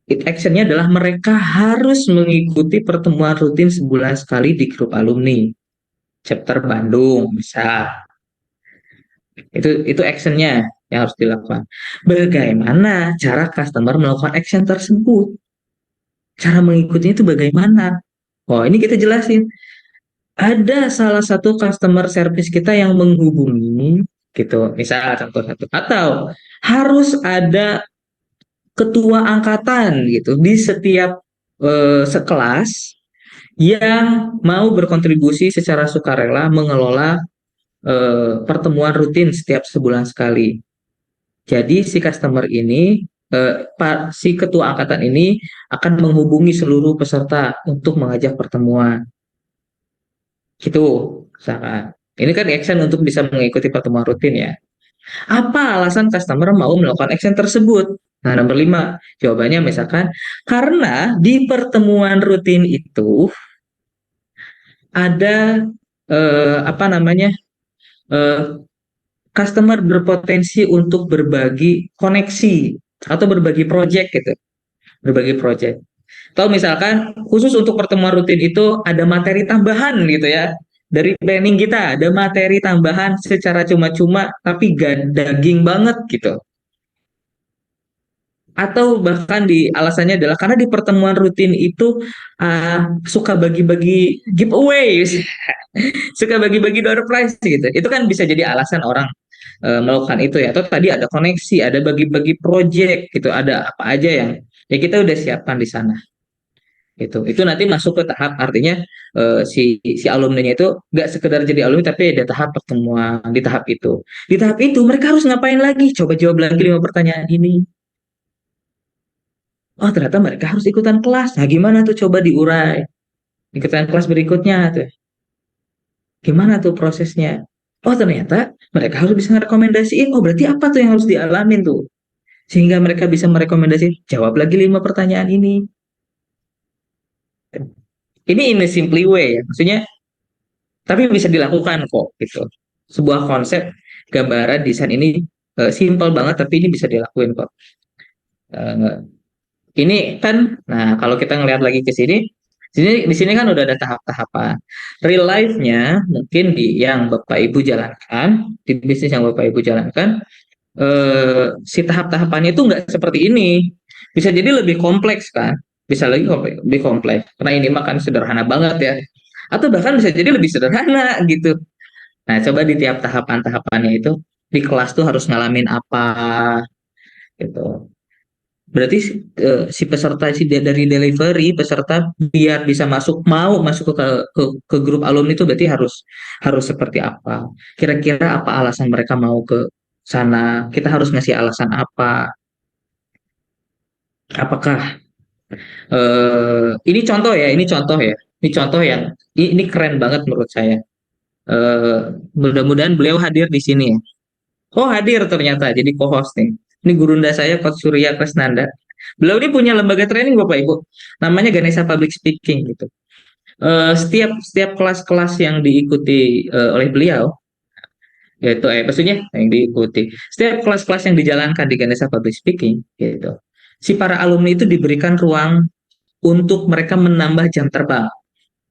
Actionnya adalah mereka harus mengikuti pertemuan rutin sebulan sekali di grup alumni. Chapter Bandung, bisa. Itu actionnya yang harus dilakukan. Bagaimana cara customer melakukan action tersebut? Cara mengikutinya itu bagaimana? Oh, ini kita jelasin. Ada salah satu customer service kita yang menghubungi, gitu. Misal contoh satu. Atau harus ada ketua angkatan gitu di setiap sekelas yang mau berkontribusi secara sukarela mengelola pertemuan rutin setiap sebulan sekali. Jadi si customer ini, si ketua angkatan ini akan menghubungi seluruh peserta untuk mengajak pertemuan. Gitu, misalkan. Ini kan action untuk bisa mengikuti pertemuan rutin ya. Apa alasan customer mau melakukan action tersebut? Nah, nomor 5, jawabannya misalkan karena di pertemuan rutin itu ada apa namanya, eh, customer berpotensi untuk berbagi koneksi atau berbagi project gitu, berbagi project. Atau misalkan khusus untuk pertemuan rutin itu ada materi tambahan gitu ya, dari planning kita ada materi tambahan secara cuma-cuma tapi gak daging banget gitu. Atau bahkan di alasannya adalah karena di pertemuan rutin itu suka bagi-bagi giveaway, suka bagi-bagi door prize gitu. Itu kan bisa jadi alasan orang melakukan itu ya. Atau tadi ada koneksi, ada bagi-bagi project gitu, ada apa aja yang ya kita udah siapkan di sana. Itu nanti masuk ke tahap artinya si alumninya itu nggak sekedar jadi alumni tapi ada tahap pertemuan di tahap itu mereka harus ngapain lagi, coba jawab lagi 5 pertanyaan ini. Oh ternyata mereka harus ikutan kelas, nah gimana tuh, coba diurai ikutan kelas berikutnya tuh gimana tuh prosesnya. Oh ternyata mereka harus bisa merekomendasiin, oh berarti apa tuh yang harus dialamin tuh sehingga mereka bisa merekomendasikan, jawab lagi 5 pertanyaan ini. Ini in a simply way ya, maksudnya tapi bisa dilakukan kok gitu. Sebuah konsep gambaran desain ini simple banget tapi ini bisa dilakuin kok. Eh, ini kan, nah kalau kita ngelihat lagi ke sini, di sini kan udah ada tahap-tahapan. Real life-nya mungkin di yang Bapak Ibu jalankan, di bisnis yang Bapak Ibu jalankan, si tahap-tahapannya itu nggak seperti ini. Bisa jadi lebih kompleks kan? Bisa lebih kompleks. Karena ini makan sederhana banget ya. Atau bahkan bisa jadi lebih sederhana gitu. Nah, coba di tiap tahapan-tahapannya itu di kelas tuh harus ngalamin apa gitu. Berarti si peserta dari delivery peserta biar bisa masuk ke grup alumni itu berarti harus harus seperti apa? Kira-kira apa alasan mereka mau ke sana? Kita harus ngasih alasan apa? Apakah ini contoh yang ini keren banget menurut saya. Eh, Mudah-mudahan beliau hadir di sini ya. Oh hadir ternyata jadi co-host nih. Ini gurunda saya Coach Surya Kresnanda. Beliau ini punya lembaga training Bapak Ibu. Namanya Ganesha Public Speaking gitu. Setiap setiap kelas-kelas yang diikuti oleh beliau, yaitu maksudnya yang diikuti. Setiap kelas-kelas yang dijalankan di Ganesha Public Speaking gitu. Si para alumni itu diberikan ruang untuk mereka menambah jam terbang.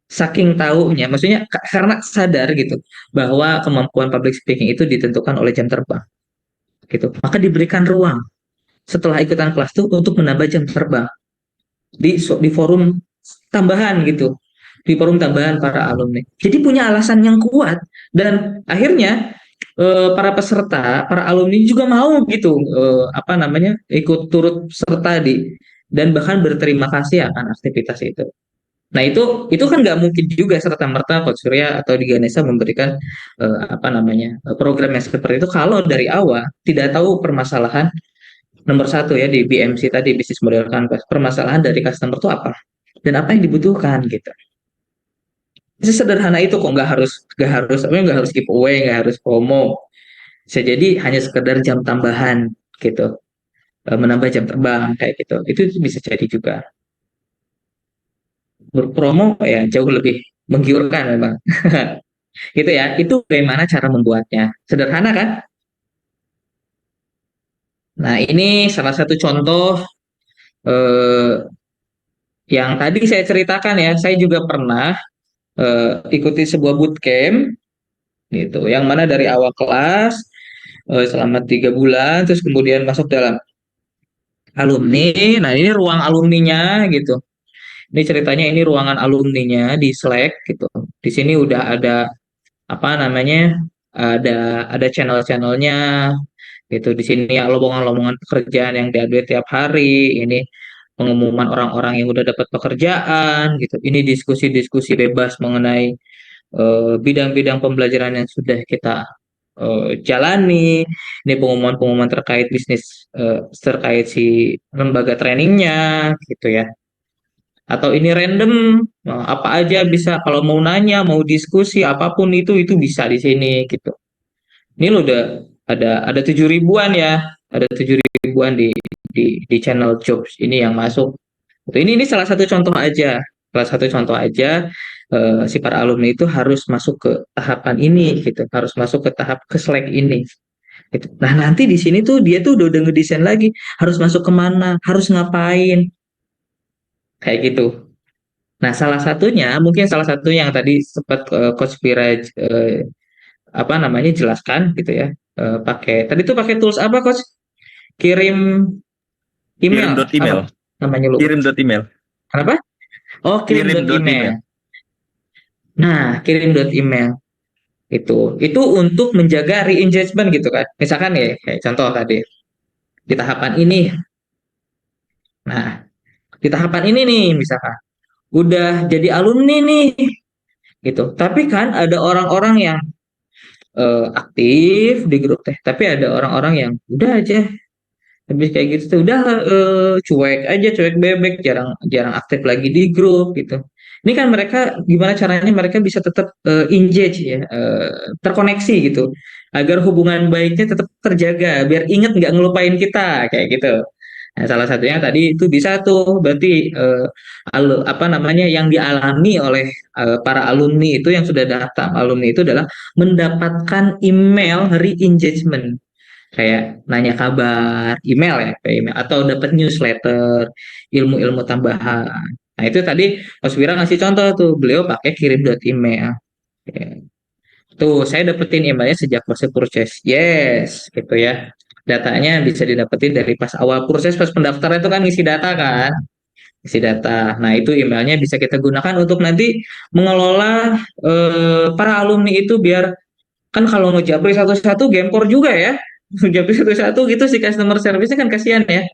Saking taunya, maksudnya karena sadar gitu bahwa kemampuan public speaking itu ditentukan oleh jam terbang gitu. Maka diberikan ruang setelah ikutan kelas tuh untuk menambah jam terbang di forum tambahan gitu, di forum tambahan para alumni. Jadi punya alasan yang kuat dan akhirnya para peserta, para alumni juga mau gitu apa namanya ikut turut serta dan bahkan berterima kasih akan aktivitas itu. Nah itu kan nggak mungkin juga serta merta Coach Surya atau di Ganesha memberikan apa namanya program yang seperti itu kalau dari awal tidak tahu permasalahan nomor satu ya di BMC tadi, bisnis model canvas, permasalahan dari customer itu apa dan apa yang dibutuhkan gitu. Sederhana itu kok, nggak harus giveaway, nggak harus promo, bisa jadi hanya sekedar jam tambahan gitu. Menambah jam terbang kayak gitu itu bisa jadi juga. Berpromo ya jauh lebih menggiurkan memang. Gitu ya, itu bagaimana cara membuatnya, sederhana kan. Nah ini salah satu contoh eh, yang tadi saya ceritakan ya, saya juga pernah ikuti sebuah bootcamp gitu, yang mana dari awal kelas selama 3 bulan, terus kemudian masuk dalam alumni. Nah ini ruang alumninya gitu. Ini ceritanya ini ruangan alumninya di Slack gitu. Di sini udah ada apa namanya, ada channel-channelnya gitu. Di sini ya lowongan-lowongan pekerjaan yang diupdate tiap hari. Ini pengumuman orang-orang yang udah dapat pekerjaan gitu. Ini diskusi-diskusi bebas mengenai bidang-bidang pembelajaran yang sudah kita jalani. Ini pengumuman-pengumuman terkait bisnis, terkait si lembaga trainingnya gitu ya. Atau ini random, apa aja bisa, kalau mau nanya, mau diskusi apapun itu bisa di sini gitu. Ini lo udah ada 7 ribuan ya, ada 7 ribuan di channel jobs ini yang masuk. Ini salah satu contoh aja si para alumni itu harus masuk ke tahapan ini gitu, harus masuk ke tahap ke Slack ini. Gitu. Nah nanti di sini tuh dia tuh udah ngedesain lagi harus masuk kemana, harus ngapain, kayak gitu. Nah, salah satu yang tadi sempat Coach Pira apa namanya jelaskan gitu ya. Pakai tadi tuh pakai tools apa Coach? Kirim Kirim email dot apa email. namanya lupa. Kirim dot email. Kenapa? Oh, kirim Kirim dot dot email. email. Nah, kirim dot email itu untuk menjaga re-engagement gitu kan. Misalkan ya, kayak contoh tadi di tahapan ini. Nah, di tahapan ini nih misalkan udah jadi alumni nih gitu. Tapi kan ada orang-orang yang aktif di grup teh, tapi ada orang-orang yang udah aja habis kayak gitu tuh udah cuek aja, cuek bebek, jarang jarang aktif lagi di grup gitu. Ini kan mereka gimana caranya mereka bisa tetap engage ya, terkoneksi gitu, agar hubungan baiknya tetap terjaga, biar inget nggak ngelupain kita kayak gitu. Nah, salah satunya tadi itu bisa tuh berarti apa namanya yang dialami oleh para alumni itu yang sudah datang alumni itu adalah mendapatkan email re-engagement kayak nanya kabar email ya kayak email atau dapat newsletter ilmu-ilmu tambahan. Nah itu tadi Mas Wira ngasih contoh tuh beliau pakai kirim dot email. Ya. Tuh saya dapetin emailnya sejak proses purchase. Yes, gitu ya. Datanya bisa didapetin dari pas awal proses pas pendaftaran itu kan ngisi data kan, isi data. Nah itu emailnya bisa kita gunakan untuk nanti mengelola para alumni itu biar kan kalau ngejapri satu-satu gempor juga ya. Japri satu-satu gitu si customer service kan kasihan ya.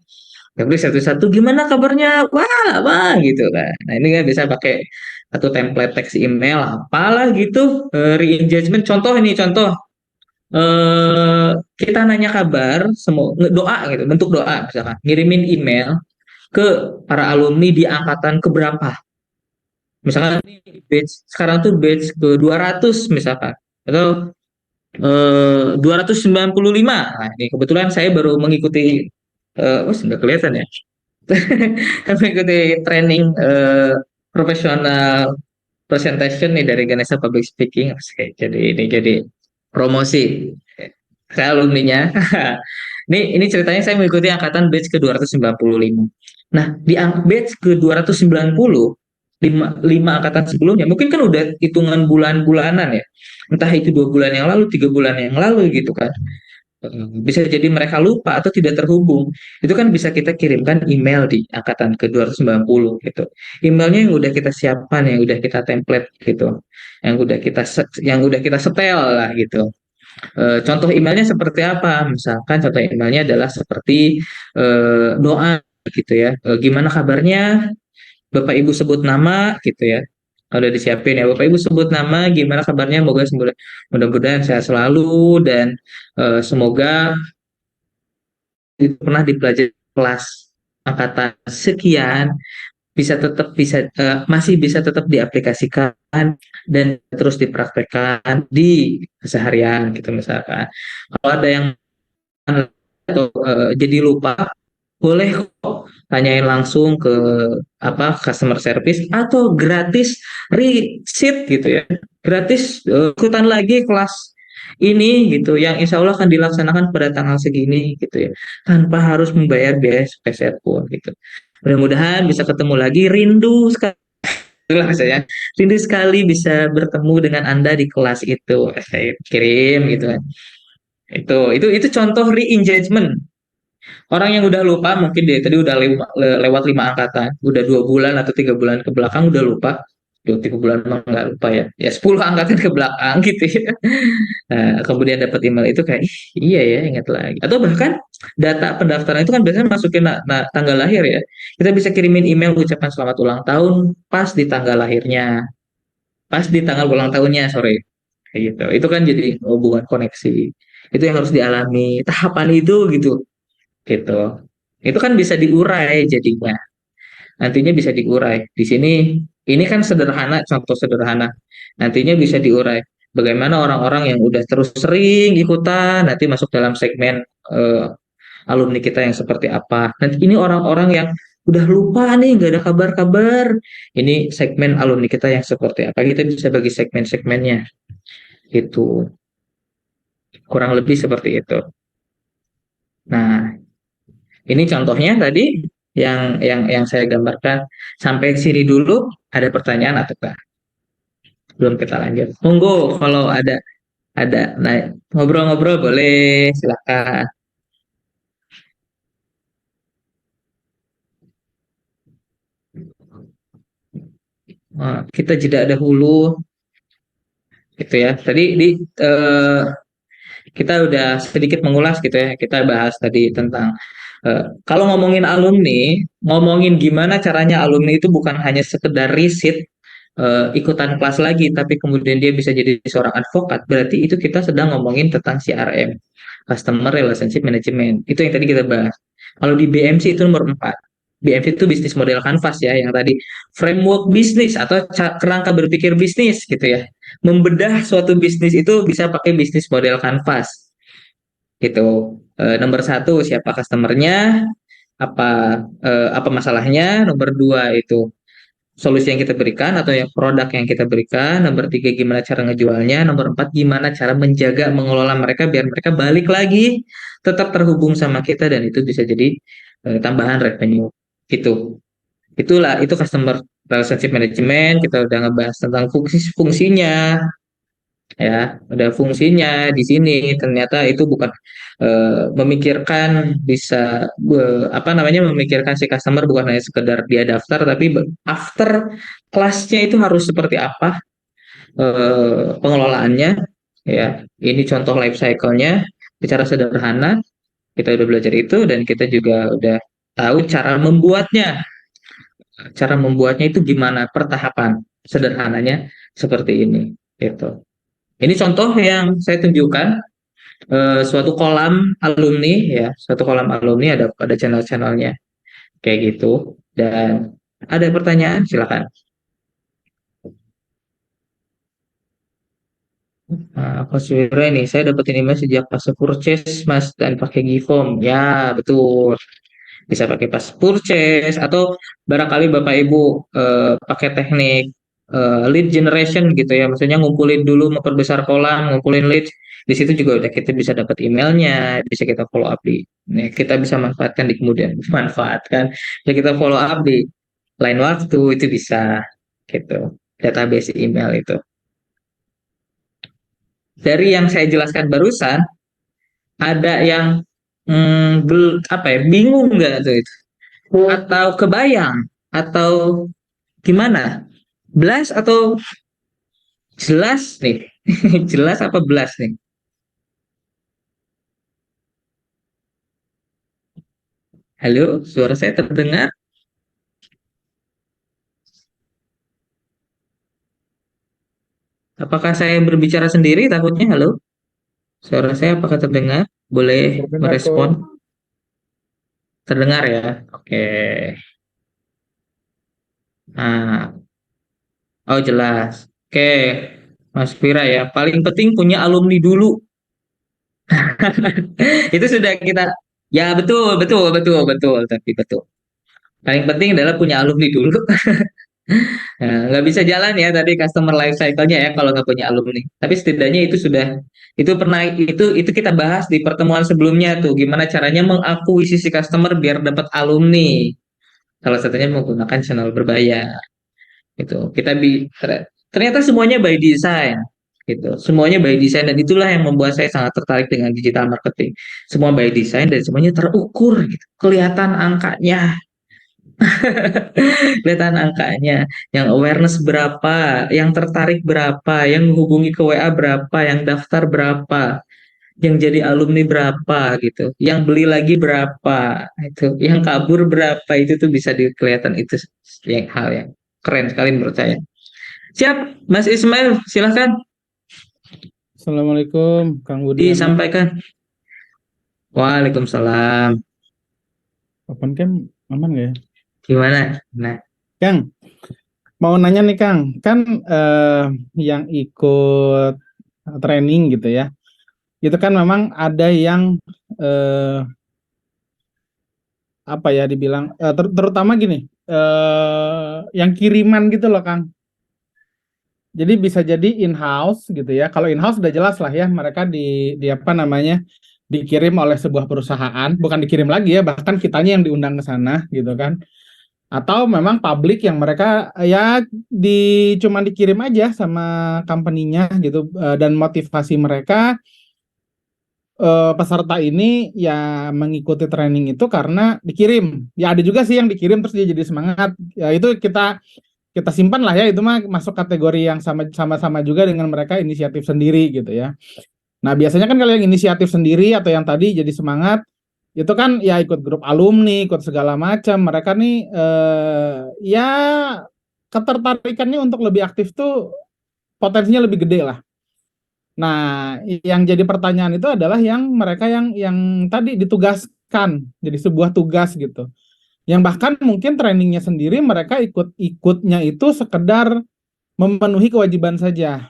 Japri satu-satu gimana kabarnya? Wah, apa gitu kan. Nah, ini kan bisa pakai satu template teks email apalah gitu re-engagement contoh ini contoh kita nanya kabar semua doa gitu bentuk doa misalkan ngirimin email ke para alumni di angkatan keberapa misalkan ini batch sekarang tuh batch ke 200 misalkan atau 295. Nah, ini kebetulan saya baru mengikuti oh, sudah kelihatan ya. Mengikuti training profesional presentation nih dari Ganesha Public Speaking. Oke, jadi ini jadi promosi. Saya alumninya. Ini ceritanya saya mengikuti angkatan batch ke 295. Nah, di batch ke 290 lima angkatan sebelumnya mungkin kan udah hitungan bulan-bulanan ya entah itu 2 bulan yang lalu 3 bulan yang lalu gitu kan. Bisa jadi mereka lupa atau tidak terhubung itu kan bisa kita kirimkan email di angkatan ke 290 gitu emailnya yang udah kita siapkan yang udah kita template gitu yang udah kita setel lah gitu. Contoh emailnya seperti apa misalkan contoh emailnya adalah seperti doa gitu ya. Gimana kabarnya Bapak Ibu sebut nama gitu ya. Kalau udah disiapin ya Bapak Ibu sebut nama gimana kabarnya mudah-mudahan sehat selalu dan semoga itu pernah dipelajari kelas angkatan sekian masih bisa tetap diaplikasikan dan terus dipraktekkan di keseharian gitu misalkan. Kalau ada yang atau jadi lupa boleh kok tanyain langsung ke apa customer service atau gratis resit gitu ya gratis ikutan lagi kelas ini gitu yang insya Allah akan dilaksanakan pada tanggal segini gitu ya tanpa harus membayar biaya spesial pun gitu mudah-mudahan bisa ketemu lagi rindu sekali bisa bertemu dengan Anda di kelas itu saya kirim gitu kan itu contoh re-engagement. Orang yang udah lupa mungkin dia tadi udah lewat 5 angkatan, udah 2 bulan atau 3 bulan ke belakang udah lupa. 2 3 bulan mah nggak lupa ya, ya 10 angkatan ke belakang gitu ya. Nah, kemudian dapat email itu kayak ih, iya ya ingat lagi. Atau bahkan data pendaftaran itu kan biasanya masukin tanggal lahir ya. Kita bisa kirimin email ucapan selamat ulang tahun pas di tanggal lahirnya, pas di tanggal ulang tahunnya sorry. Kayak gitu. Itu kan jadi hubungan koneksi. Itu yang harus dialami tahapan itu gitu gitu. Itu kan bisa diurai jadinya. Nantinya bisa diurai. Di sini ini kan sederhana, contoh sederhana. Nantinya bisa diurai. Bagaimana orang-orang yang udah terus sering ikutan nanti masuk dalam segmen eh, alumni kita yang seperti apa. Nanti ini orang-orang yang udah lupa nih, nggak ada kabar-kabar. Ini segmen alumni kita yang seperti apa. Kita bisa bagi segmen-segmennya. Itu kurang lebih seperti itu. Nah, ini contohnya tadi. yang saya gambarkan. Sampai sini dulu, ada pertanyaan ataukah belum kita lanjut? Monggo kalau ada nah, ngobrol-ngobrol boleh, silakan. Kita jeda dahulu gitu ya. Tadi eh, kita udah sedikit mengulas gitu ya. Kita bahas tadi tentang kalau ngomongin alumni, ngomongin gimana caranya alumni itu bukan hanya sekedar riset ikutan kelas lagi, tapi kemudian dia bisa jadi seorang advokat. Berarti itu kita sedang ngomongin tentang CRM, Customer Relationship Management. Itu yang tadi kita bahas. Kalau di BMC itu nomor 4. BMC itu bisnis model canvas ya, yang tadi framework bisnis atau kerangka berpikir bisnis gitu ya. Membedah suatu bisnis itu bisa pakai bisnis model canvas gitu. Nomor satu siapa customernya, apa apa masalahnya. Nomor dua itu solusi yang kita berikan atau yang produk yang kita berikan. Nomor tiga gimana cara ngejualnya. Nomor empat gimana cara menjaga mengelola mereka biar mereka balik lagi tetap terhubung sama kita dan itu bisa jadi tambahan revenue gitu. Itu customer relationship management. Kita udah ngebahas tentang fungsinya ya, ada fungsinya di sini. Ternyata itu bukan memikirkan bisa apa namanya, memikirkan si customer bukan hanya sekedar dia daftar, tapi after kelasnya itu harus seperti apa pengelolaannya ya. Ini contoh life cycle-nya secara sederhana kita udah belajar itu, dan kita juga udah tahu cara membuatnya itu gimana, pertahapan sederhananya seperti ini gitu. Ini contoh yang saya tunjukkan, suatu kolam alumni ya, suatu kolam alumni ada channel-channelnya kayak gitu. Dan ada pertanyaan silakan. Nah, Mas Wira ini saya dapetin email sejak pas purchase Mas dan pakai Givom. Ya, betul. Bisa pakai pas purchase atau barangkali Bapak Ibu pakai teknik lead generation gitu ya. Maksudnya ngumpulin dulu, memperbesar kolam, ngumpulin lead. Di situ juga udah kita bisa dapat emailnya, bisa kita follow up kita bisa manfaatkan di kemudian manfaatkan. Bisa kita follow up di lain waktu itu bisa gitu. Database email itu. Dari yang saya jelaskan barusan, ada yang apa ya, bingung nggak tuh itu? Atau kebayang? Atau gimana? Belas atau jelas nih? Jelas apa belas nih? Halo, suara saya terdengar? Apakah saya berbicara sendiri takutnya? Halo, suara saya apakah terdengar? Boleh Terdengar merespon? kok. Terdengar ya? Oke. Nah, oh jelas. Oke, Mas Fira ya. Paling penting punya alumni dulu. Itu sudah kita, ya betul, betul, betul, betul, tapi betul. Paling penting adalah punya alumni dulu. Nah, nggak bisa jalan ya tadi customer life cycle-nya ya kalau nggak punya alumni. Tapi setidaknya itu kita bahas di pertemuan sebelumnya tuh, gimana caranya mengakuisisi customer biar dapat alumni. Salah satunya menggunakan channel berbayar. Gitu. Ternyata semuanya by design. Gitu. Semuanya by design, dan itulah yang membuat saya sangat tertarik dengan digital marketing. Semua by design dan semuanya terukur gitu. Kelihatan angkanya, kelihatan angkanya, yang awareness berapa, yang tertarik berapa, yang hubungi ke WA berapa, yang daftar berapa, yang jadi alumni berapa gitu, yang beli lagi berapa, itu, yang kabur berapa, itu tuh bisa kelihatan. Itu yang hal yang keren sekali menurut saya. Siap, Mas Ismail, silahkan Assalamualaikum, Kang Budiana. disampaikan. Waalaikumsalam. Kapan kan aman nggak ya? Gimana? Nah, Kang, mau nanya nih Kang, kan yang ikut training gitu ya, itu kan memang ada yang apa ya dibilang, terutama gini, yang kiriman gitu loh Kang. Jadi bisa jadi in-house gitu ya. Kalau in-house udah jelas lah ya, mereka di apa namanya, dikirim oleh sebuah perusahaan, bukan dikirim lagi ya, bahkan kitanya yang diundang ke sana gitu kan. Atau memang publik yang mereka ya cuman dikirim aja sama company-nya gitu, dan motivasi mereka peserta ini ya mengikuti training itu karena dikirim. Ya ada juga sih yang dikirim terus dia jadi semangat. Ya itu kita simpan lah ya, itu mah masuk kategori yang sama-sama juga dengan mereka inisiatif sendiri gitu ya. Nah, biasanya kan kalau yang inisiatif sendiri atau yang tadi jadi semangat, itu kan ya ikut grup alumni, ikut segala macam. Mereka nih ya ketertarikannya untuk lebih aktif tuh potensinya lebih gede lah. Nah, yang jadi pertanyaan itu adalah yang mereka yang tadi ditugaskan jadi sebuah tugas gitu. Yang bahkan mungkin trainingnya sendiri mereka ikutnya itu sekedar memenuhi kewajiban saja.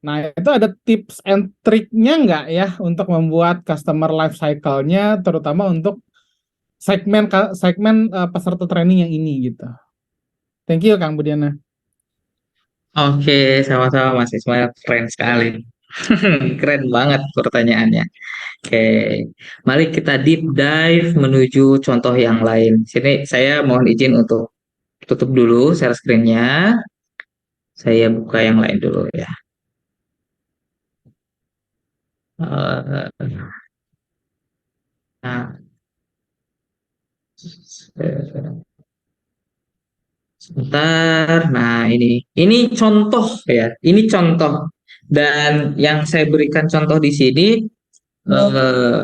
Nah, itu ada tips and triknya nggak ya untuk membuat customer life cycle-nya, terutama untuk segmen segmen peserta training yang ini gitu. Thank you Kang Budiana. Oke, sama-sama Mas Ismail, keren sekali. Keren banget pertanyaannya. Oke, mari kita deep dive menuju contoh yang lain. Sini saya mohon izin untuk tutup dulu share screen-nya. Saya buka yang lain dulu ya. Eh, Nah, sebentar. Nah, ini contoh ya. Ini contoh. Dan yang saya berikan contoh di sini eh,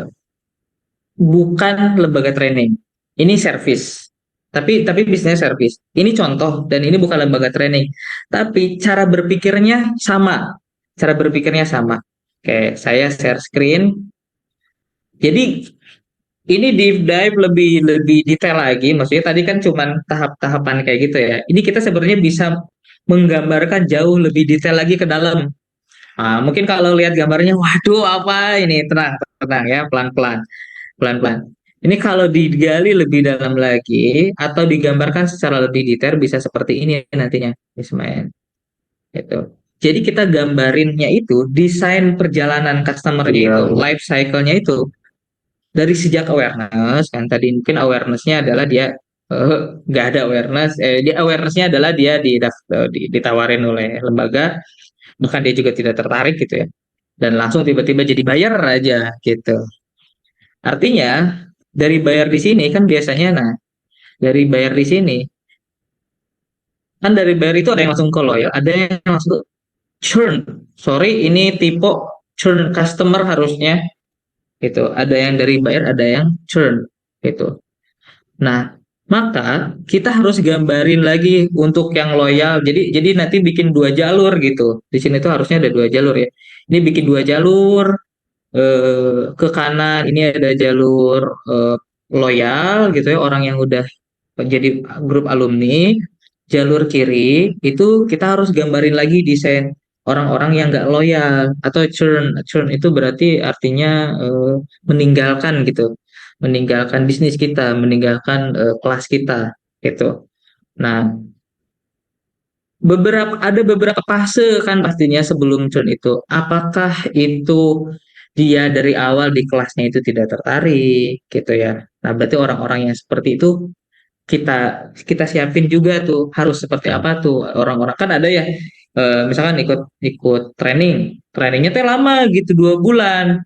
bukan lembaga training. Ini service. Tapi bisnisnya service. Ini contoh dan ini bukan lembaga training. Tapi cara berpikirnya sama. Cara berpikirnya sama. Oke, saya share screen. Jadi ini deep dive lebih lebih detail lagi. Maksudnya tadi kan cuman tahap-tahapan kayak gitu ya. Ini kita sebenarnya bisa menggambarkan jauh lebih detail lagi ke dalam. Nah, mungkin kalau lihat gambarnya, waduh apa ini? Tenang, tenang ya, pelan-pelan, pelan-pelan. Ini kalau digali lebih dalam lagi atau digambarkan secara lebih detail bisa seperti ini nantinya, Ismail. Itu. Jadi kita gambarinnya itu desain perjalanan customer itu, life cycle-nya itu dari sejak awareness kan tadi mungkin awarenessnya adalah dia nggak ada awareness, dia awarenessnya adalah dia ditawarin oleh lembaga, bahkan dia juga tidak tertarik gitu ya, dan langsung tiba-tiba jadi bayar aja gitu. Artinya dari bayar di sini kan biasanya, nah dari bayar di sini kan dari bayar itu ada yang langsung ke loyal, ada yang langsung ke churn. Sorry, ini tipe churn customer harusnya gitu. Ada yang dari bayar, ada yang churn gitu. Nah, maka kita harus gambarin lagi untuk yang loyal. Jadi nanti bikin dua jalur gitu. Di sini tuh harusnya ada dua jalur ya. Ini bikin dua jalur, ke kanan ini ada jalur loyal gitu ya, orang yang udah jadi grup alumni. Jalur kiri itu kita harus gambarin lagi desain orang-orang yang nggak loyal atau churn. Churn itu berarti artinya meninggalkan gitu, meninggalkan bisnis kita, meninggalkan kelas kita gitu. Nah, ada beberapa fase kan pastinya sebelum churn itu. Apakah itu dia dari awal di kelasnya itu tidak tertarik gitu ya. Nah, berarti orang-orang yang seperti itu kita kita siapin juga tuh harus seperti apa tuh orang-orang, kan ada ya misalkan ikut ikut trainingnya teh lama gitu 2 bulan,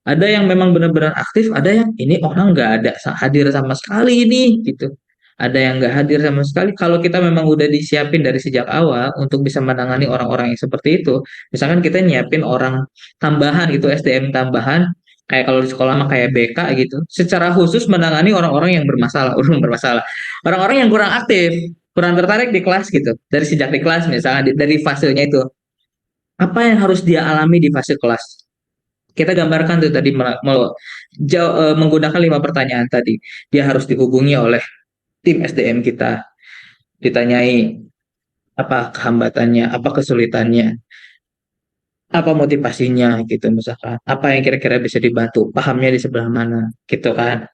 ada yang memang benar-benar aktif, ada yang ini orang nggak ada hadir sama sekali ini gitu, ada yang nggak hadir sama sekali. Kalau kita memang udah disiapin dari sejak awal untuk bisa menangani orang-orang yang seperti itu, misalkan kita nyiapin orang tambahan gitu, SDM tambahan, kayak kalau di sekolah mah kayak BK gitu, secara khusus menangani orang-orang yang bermasalah, orang bermasalah, orang-orang yang kurang aktif, kurang tertarik di kelas gitu, dari sejak di kelas misalnya dari fasenya itu, apa yang harus dia alami di fase kelas. Kita gambarkan tuh tadi menggunakan 5 pertanyaan tadi. Dia harus dihubungi oleh tim SDM kita, ditanyai apa kehambatannya, apa kesulitannya, apa motivasinya gitu misalkan, apa yang kira-kira bisa dibantu, pahamnya di sebelah mana gitu kan.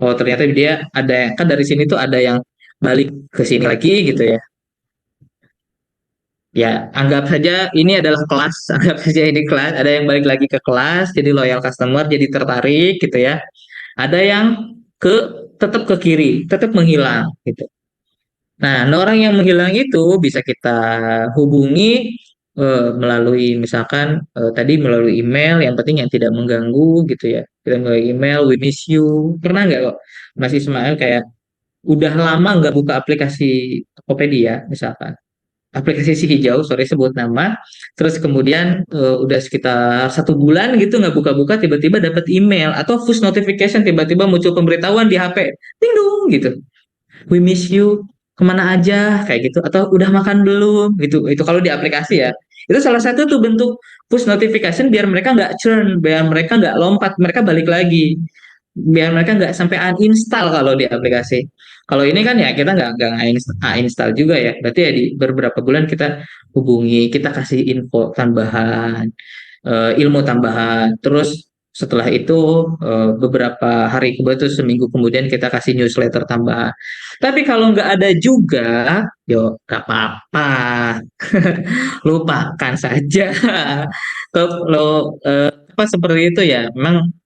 Oh ternyata dia ada yang kan dari sini tuh ada yang balik ke sini lagi gitu ya. Ya, anggap saja ini adalah kelas, anggap saja ini kelas, ada yang balik lagi ke kelas, jadi loyal customer, jadi tertarik gitu ya. Ada yang ke tetap ke kiri, tetap menghilang gitu. Nah, orang yang menghilang itu bisa kita hubungi melalui misalkan tadi melalui email, yang penting yang tidak mengganggu gitu ya. Kita melalui email, we miss you. Pernah nggak kok Mas Ismail kayak udah lama nggak buka aplikasi Tokopedia misalkan, aplikasi si hijau, sorry sebut nama, terus kemudian udah sekitar 1 bulan gitu nggak buka-buka, tiba-tiba dapat email atau push notification, tiba-tiba muncul pemberitahuan di HP, ting dong gitu, we miss you, kemana aja kayak gitu, atau udah makan belum gitu. Itu kalau di aplikasi ya, itu salah satu tuh bentuk push notification biar mereka nggak churn, biar mereka nggak lompat, mereka balik lagi, biar mereka nggak sampai uninstall kalau di aplikasi. Kalau ini kan ya kita nggak uninstall juga ya, berarti ya di beberapa bulan kita hubungi, kita kasih info tambahan, ilmu tambahan, terus setelah itu beberapa hari kemudian itu seminggu kemudian kita kasih newsletter tambahan. Tapi kalau nggak ada juga, yo nggak apa-apa, lupakan saja. Kalau apa seperti itu ya, memang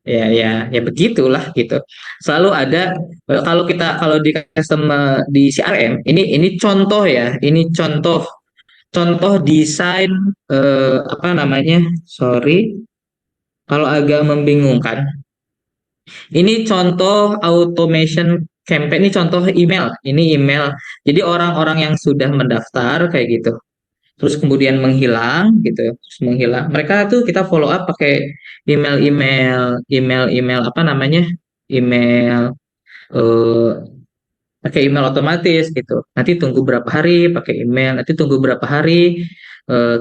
ya begitulah gitu. Selalu ada kalau di customer di CRM, ini contoh ya, ini contoh contoh desain apa namanya? Sorry kalau agak membingungkan. Ini contoh automation campaign, ini contoh email. Ini email. Jadi orang-orang yang sudah mendaftar kayak gitu, terus kemudian menghilang gitu, terus menghilang. Mereka tuh kita follow up pakai email apa namanya? Email eh, pakai email otomatis gitu. Nanti tunggu berapa hari pakai email, nanti tunggu berapa hari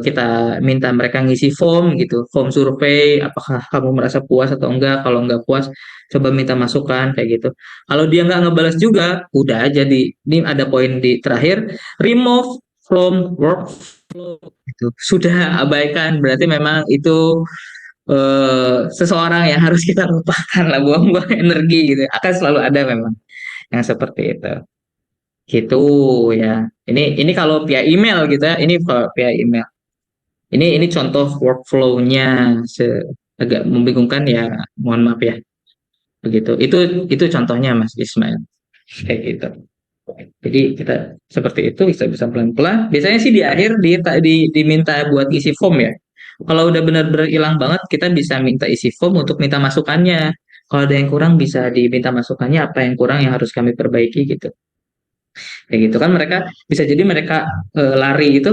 kita minta mereka ngisi form gitu, form survei, apakah kamu merasa puas atau enggak. Kalau enggak puas, coba minta masukan kayak gitu. Kalau dia nggak ngebalas juga, udah aja ini ada poin di terakhir, remove from workflow gitu. Sudah abaikan, berarti memang itu seseorang yang harus kita lupakan lah, buang-buang energi gitu. Akan selalu ada memang yang seperti itu. Gitu ya. Ini kalau via email gitu ya. Ini kalau via email. Ini contoh workflow-nya agak membingungkan ya. Mohon maaf ya. Begitu. Itu contohnya Mas Ismail. Kayak gitu. Jadi kita seperti itu bisa bisa pelan-pelan. Biasanya sih di akhir diminta buat isi form ya. Kalau udah benar-benar hilang banget, kita bisa minta isi form untuk minta masukannya. Kalau ada yang kurang bisa diminta masukannya, apa yang kurang yang harus kami perbaiki gitu. Kayak gitu kan, mereka bisa jadi mereka lari itu,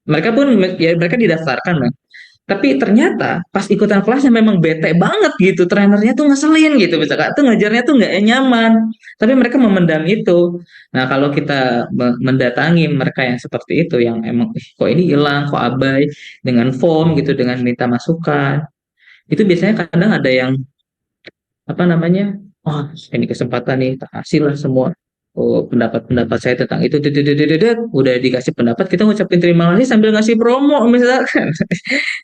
mereka pun ya mereka didaftarkan Bang. Tapi ternyata pas ikutan kelasnya memang bete banget gitu, trenernya tuh ngeselin gitu, misalkan tuh ngajarnya tuh nggak nyaman, tapi mereka memendam itu. Nah kalau kita mendatangi mereka yang seperti itu, yang emang kok ini hilang, kok abai dengan form gitu, dengan minta masukan, itu biasanya kadang ada yang apa namanya, oh ini kesempatan nih, tak kasih lah semua pendapat-pendapat saya tentang itu, udah dikasih pendapat, kita ngucapin terima kasih sambil ngasih promo misalkan,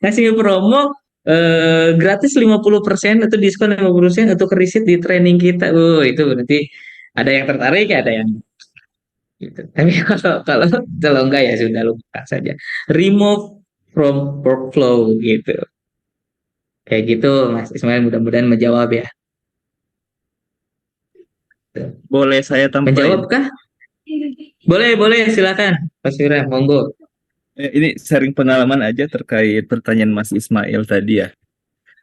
ngasih promo gratis 50% atau diskon 50% untuk riset di training kita. Itu berarti ada yang tertarik ya, ada yang gitu. Tapi kalau enggak ya sudah, lupa saja, remove from workflow gitu. Kayak gitu Mas Ismail, mudah-mudahan menjawab ya. Boleh saya tambahin? Menjawabkah? Boleh, boleh, silakan. Mas Yura, monggo. Ini sharing pengalaman aja terkait pertanyaan Mas Ismail tadi ya.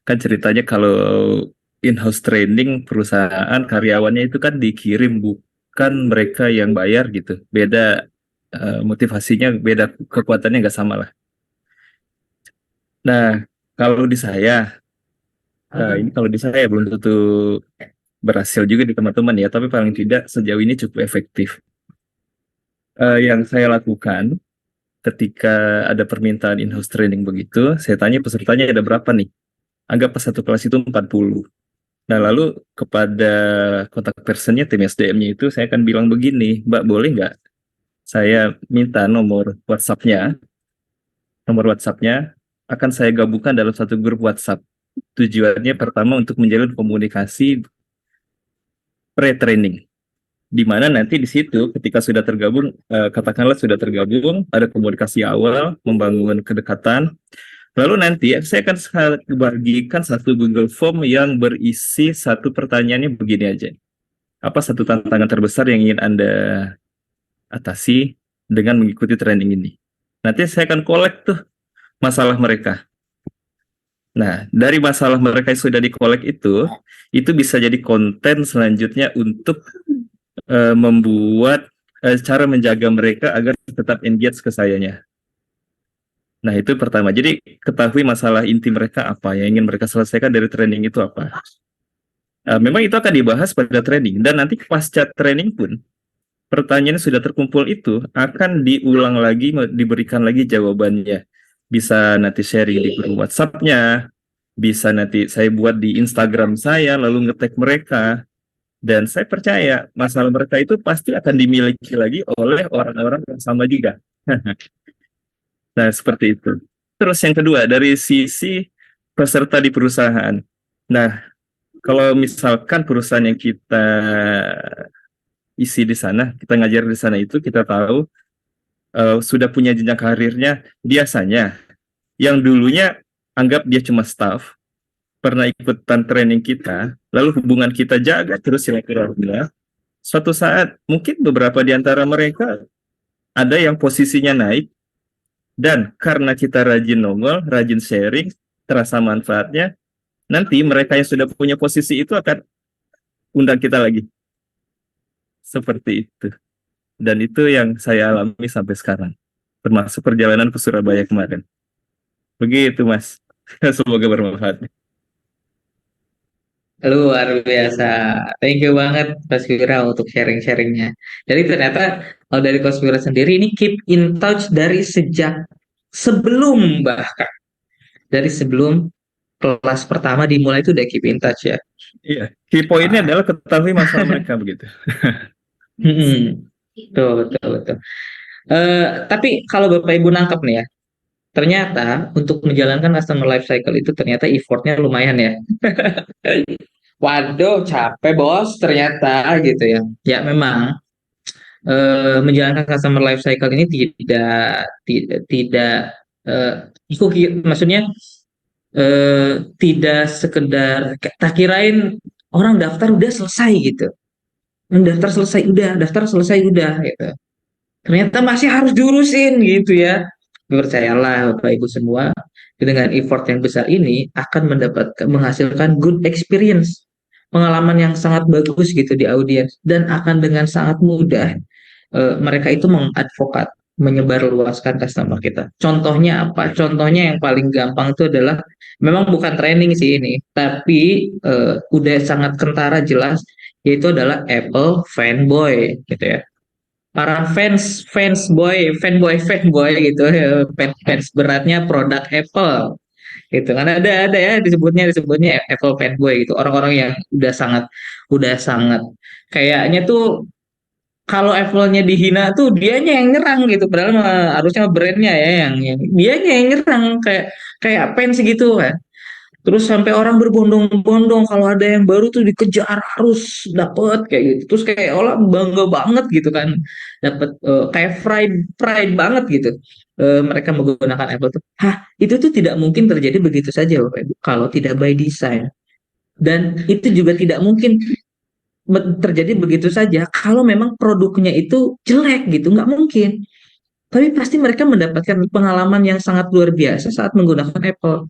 Kan ceritanya kalau in-house training perusahaan karyawannya itu kan dikirim, bukan mereka yang bayar gitu. Beda motivasinya, beda, kekuatannya nggak sama lah. Nah, kalau di saya, ini kalau di saya belum tentu berhasil juga di teman-teman ya, tapi paling tidak sejauh ini cukup efektif. Yang saya lakukan ketika ada permintaan in-house training begitu, saya tanya pesertanya ada berapa nih? Anggap pas satu kelas itu 40. Nah, lalu kepada kontak personnya, tim SDM-nya itu, saya akan bilang begini, Mbak, boleh nggak saya minta nomor WhatsApp-nya? Nomor WhatsApp-nya akan saya gabungkan dalam satu grup WhatsApp. Tujuannya pertama untuk menjalin komunikasi pre-training. di mana nanti di situ ketika sudah tergabung, katakanlah sudah tergabung, ada komunikasi awal, membangun kedekatan. Lalu nanti saya akan bagikan satu Google Form yang berisi satu pertanyaannya begini aja. Apa satu tantangan terbesar yang ingin Anda atasi dengan mengikuti training ini? Nanti saya akan collect tuh masalah mereka. Nah, dari masalah mereka yang sudah dikolek itu bisa jadi konten selanjutnya untuk membuat cara menjaga mereka agar tetap engage ke sayanya. Nah, itu pertama. Jadi, ketahui masalah inti mereka apa, yang ingin mereka selesaikan dari training itu apa. Memang itu akan dibahas pada training, dan nanti pasca training pun, pertanyaan yang sudah terkumpul itu akan diulang lagi, diberikan lagi jawabannya. Bisa nanti sharing di grup WhatsApp-nya, bisa nanti saya buat di Instagram saya, lalu nge-tag mereka. Dan saya percaya masalah mereka itu pasti akan dimiliki lagi oleh orang-orang yang sama juga. Nah, seperti itu. Terus yang kedua, dari sisi peserta di perusahaan. Nah, kalau misalkan perusahaan yang kita isi di sana, kita ngajar di sana itu, kita tahu sudah punya jenjang karirnya, biasanya yang dulunya anggap dia cuma staff, pernah ikutan training kita, lalu hubungan kita jaga terus silaturahmi. Suatu saat, mungkin beberapa di antara mereka ada yang posisinya naik, dan karena kita rajin nongol, rajin sharing, terasa manfaatnya, nanti mereka yang sudah punya posisi itu akan undang kita lagi. Seperti itu. Dan itu yang saya alami sampai sekarang. Termasuk perjalanan ke Surabaya kemarin. Begitu, Mas. Semoga bermanfaat. Luar biasa. Thank you banget Mas Wira untuk sharing-sharingnya. Jadi ternyata kalau dari Coach Wira sendiri ini keep in touch dari sejak sebelum, bahkan dari sebelum kelas pertama dimulai itu udah keep in touch ya. Iya. Key point-nya adalah ketahui masalah mereka begitu. Betul, betul, betul. Tapi kalau Bapak Ibu nangkep nih ya, ternyata untuk menjalankan customer life cycle itu ternyata effortnya lumayan ya. Waduh, capek bos ternyata gitu ya. Ya memang menjalankan customer life cycle ini tidak maksudnya tidak sekedar tak kirain orang daftar udah selesai gitu. Daftar selesai udah gitu. Ternyata masih harus diurusin gitu ya. Percayalah Bapak Ibu semua, dengan effort yang besar ini akan menghasilkan good experience, pengalaman yang sangat bagus gitu di audiens, dan akan dengan sangat mudah mereka itu mengadvokat, menyebarluaskan customer kita. Contohnya apa? Contohnya yang paling gampang itu adalah, memang bukan training sih ini, tapi udah sangat kentara jelas, yaitu adalah Apple fanboy gitu ya. Para fanboy gitu, fans beratnya produk Apple gitu kan, ada ya disebutnya Apple fanboy gitu, orang-orang yang udah sangat kayaknya tuh kalau Apple-nya dihina tuh dianya yang nyerang gitu, padahal harusnya brandnya ya yang dianya yang nyerang, kayak fans gitu kan. Terus sampai orang berbondong-bondong kalau ada yang baru tuh dikejar, harus dapet kayak gitu. Terus kayak orang bangga banget gitu kan, dapet kayak pride banget gitu. Mereka menggunakan Apple tuh. Itu tuh tidak mungkin terjadi begitu saja Bapak Ibu, kalau tidak by design. Dan itu juga tidak mungkin terjadi begitu saja kalau memang produknya itu jelek gitu, nggak mungkin. Tapi pasti mereka mendapatkan pengalaman yang sangat luar biasa saat menggunakan Apple.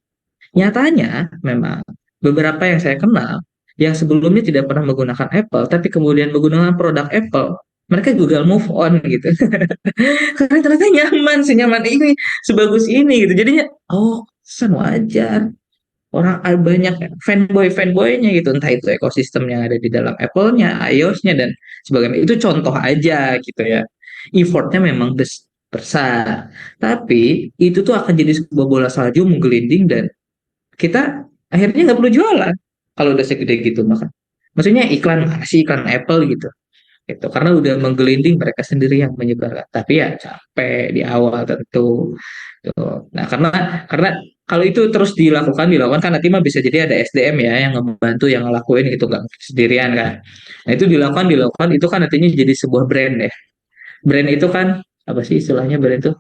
Nyatanya memang beberapa yang saya kenal yang sebelumnya tidak pernah menggunakan Apple tapi kemudian menggunakan produk Apple, mereka juga move on gitu. Karena ternyata senyaman ini, sebagus ini gitu. Jadinya wajar. Orang banyak fanboynya gitu, entah itu ekosistem yang ada di dalam Apple-nya, iOS-nya dan sebagainya. Itu contoh aja gitu ya. Effortnya memang besar, tapi itu tuh akan jadi sebuah bola salju menggelinding, dan kita akhirnya nggak perlu jualan kalau udah segede gitu. Maksudnya iklan Apple gitu, karena udah menggelinding, mereka sendiri yang menyebarkan. Tapi ya capek di awal tentu tuh. Nah, karena kalau itu terus dilakukan kan nanti mah bisa jadi ada SDM ya yang ngebantu yang ngelakuin gitu nggak sendirian kan. Nah itu dilakukan itu kan nantinya jadi sebuah brand ya. Brand itu kan apa sih istilahnya brand itu?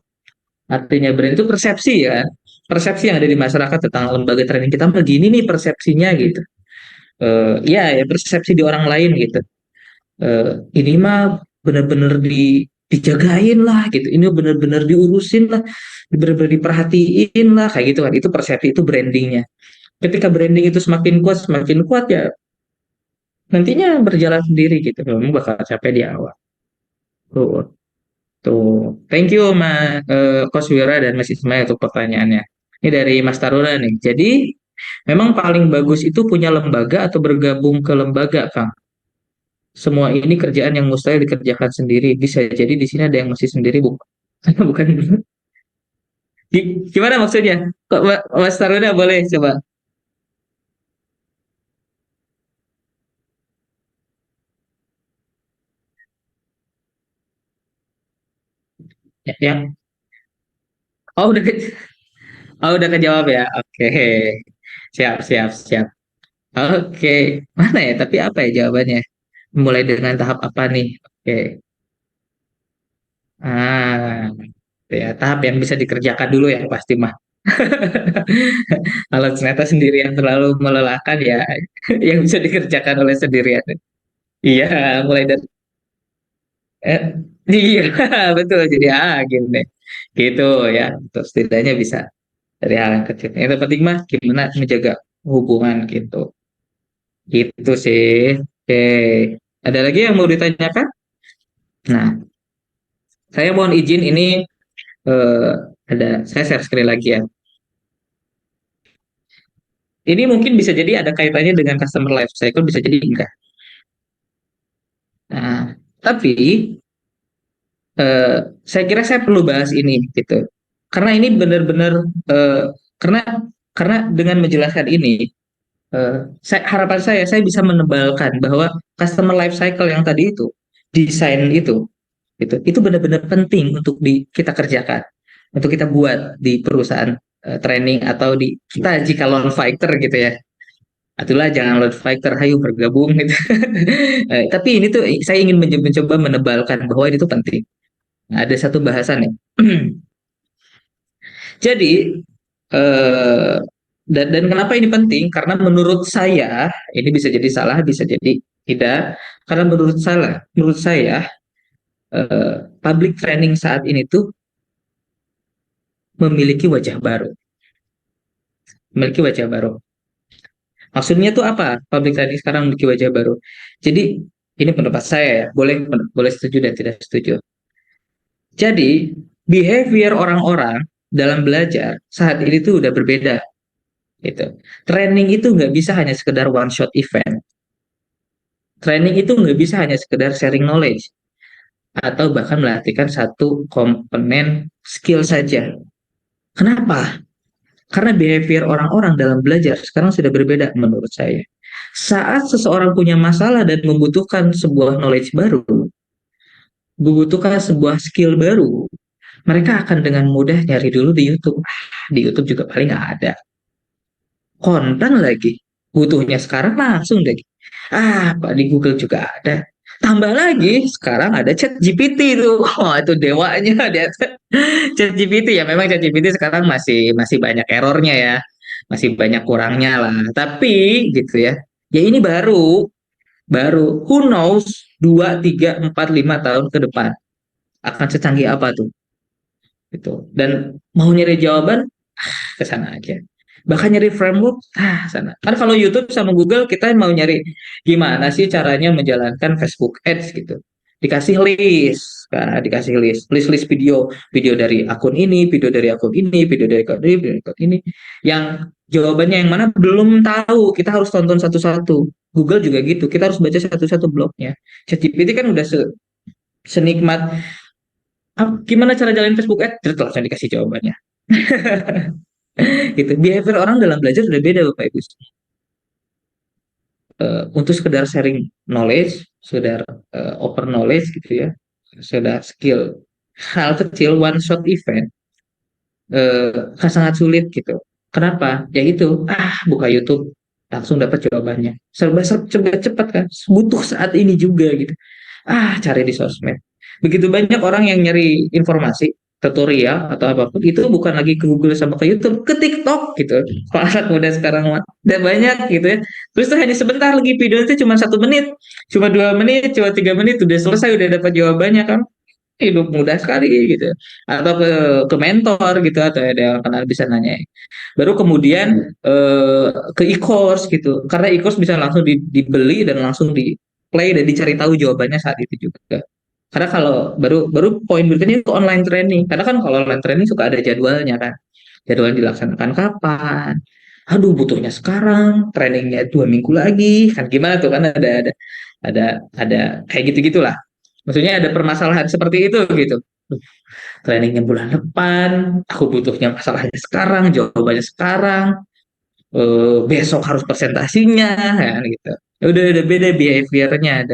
Artinya brand itu persepsi ya. Persepsi yang ada di masyarakat tentang lembaga training kita begini nih persepsinya gitu. Ya persepsi di orang lain gitu. Ini mah benar-benar dijagain lah gitu. Ini benar-benar diurusin lah, benar-benar diperhatiin lah kayak gitu kan. Itu persepsi itu brandingnya. Ketika branding itu semakin kuat ya nantinya berjalan sendiri gitu. Memang bakal capek di awal. Tuh, tuh. Thank you Coach Wira dan Mas Ismail untuk pertanyaannya. Ini dari Mas Taruna nih. Jadi memang paling bagus itu punya lembaga atau bergabung ke lembaga, Kang. Semua ini kerjaan yang mustahil dikerjakan sendiri. Bisa jadi di sini ada yang masih sendiri, bukan? Bukan. Gimana maksudnya? Kok Mas Taruna boleh coba? Ya. Oh, udah kejawab ya. Oke. Siap, siap, siap. Oke. Mana ya? Tapi apa ya jawabannya? Mulai dengan tahap apa nih? Oke. Ah, ya tahap yang bisa dikerjakan dulu ya pasti mah. Kalau ternyata sendirian terlalu melelahkan ya, yang bisa dikerjakan oleh sendirian. Iya, mulai dari eh, iya betul. Jadi gini, gitu ya. Terus setidaknya bisa dari hal yang kecil. Yang penting mah gimana menjaga hubungan gitu. Gitu sih. Oke. Ada lagi yang mau ditanyakan? Nah, saya mohon izin ini eh, saya share sekali lagi ya. Ini mungkin bisa jadi ada kaitannya dengan customer life cycle, bisa jadi enggak. Nah, tapi eh, saya kira saya perlu bahas ini gitu. Karena ini benar-benar eh, karena karena dengan menjelaskan ini, harapan saya bisa menebalkan bahwa customer life cycle yang tadi itu desain itu benar-benar penting untuk kita kerjakan, untuk kita buat di perusahaan training atau di kita jika lone fighter gitu ya. Itulah jangan lone fighter, hayu bergabung gitu. Tapi ini tuh saya ingin mencoba menebalkan bahwa ini tuh penting. Nah, ada satu bahasan ya. Jadi eh, dan kenapa ini penting? Karena menurut saya ini bisa jadi salah, bisa jadi tidak. Karena menurut saya public training saat ini tuh memiliki wajah baru, memiliki wajah baru. Maksudnya tuh apa? Public training sekarang memiliki wajah baru. Jadi ini pendapat saya ya, boleh setuju dan tidak setuju. Jadi behavior orang-orang dalam belajar saat ini tuh udah berbeda gitu. Training itu nggak bisa hanya sekedar one shot event. Training itu nggak bisa hanya sekedar sharing knowledge atau bahkan melatihkan satu komponen skill saja. Kenapa? Karena behavior orang-orang dalam belajar sekarang sudah berbeda menurut saya. Saat seseorang punya masalah dan membutuhkan knowledge baru, membutuhkan sebuah skill baru, mereka akan dengan mudah nyari dulu di YouTube. Di YouTube juga paling nggak ada. Konten lagi. Butuhnya sekarang langsung deh. Pak di Google juga ada. Tambah lagi, sekarang ada chat GPT itu. Oh, itu dewanya dia. Chat GPT ya memang chat GPT sekarang masih masih banyak errornya ya. Masih banyak kurangnya lah. Tapi gitu ya. Ya ini baru who knows 2 3 4 5 tahun ke depan akan secanggih apa tuh gitu. Dan mau nyari jawaban ke sana aja. Bahkan nyari framework, sana. Kan kalau YouTube sama Google kita mau nyari gimana sih caranya menjalankan Facebook Ads gitu. Dikasih list, kan, dikasih list video, video dari akun ini, video dari akun ini, video dari akun ini, video dari akun ini. Yang jawabannya yang mana belum tahu, kita harus tonton satu-satu. Google juga gitu, kita harus baca satu-satu blognya. ChatGPT kan udah senikmat gimana cara jalan Facebook Ads, terus langsung dikasih jawabannya. Gitu. Behavior orang dalam belajar sudah beda Bapak Ibu. Untuk sekedar sharing knowledge, sekedar open knowledge gitu ya, sekedar skill hal kecil one shot event sangat sulit gitu. Kenapa? Ya itu, buka YouTube langsung dapat jawabannya. Serba cepat kan, butuh saat ini juga gitu. Cari di sosmed. Begitu banyak orang yang nyari informasi, tutorial atau apapun itu bukan lagi ke Google sama ke YouTube, ke TikTok gitu. Kalau anak muda sekarang mah udah banyak gitu ya. Terus tuh hanya sebentar lagi video itu cuma 1 menit, cuma 2 menit, cuma 3 menit udah selesai, udah dapat jawabannya kan. Hidup mudah sekali gitu. Atau ke mentor gitu, atau ada yang kenal bisa nanya. Baru kemudian ke e-course gitu. Karena e-course bisa langsung dibeli dan langsung di play dan dicari tahu jawabannya saat itu juga. Karena kalau baru baru poin berikutnya itu online training. Karena kan kalau online training suka ada jadwalnya kan. Jadwal dilaksanakan kapan? Aduh, butuhnya sekarang, trainingnya 2 minggu lagi, kan gimana tuh kan ada kayak gitu-gitulah. Maksudnya ada permasalahan seperti itu gitu. Trainingnya bulan depan, aku butuhnya masalahnya sekarang, jawabannya sekarang, besok harus presentasinya, kan gitu. Udah beda behaviornya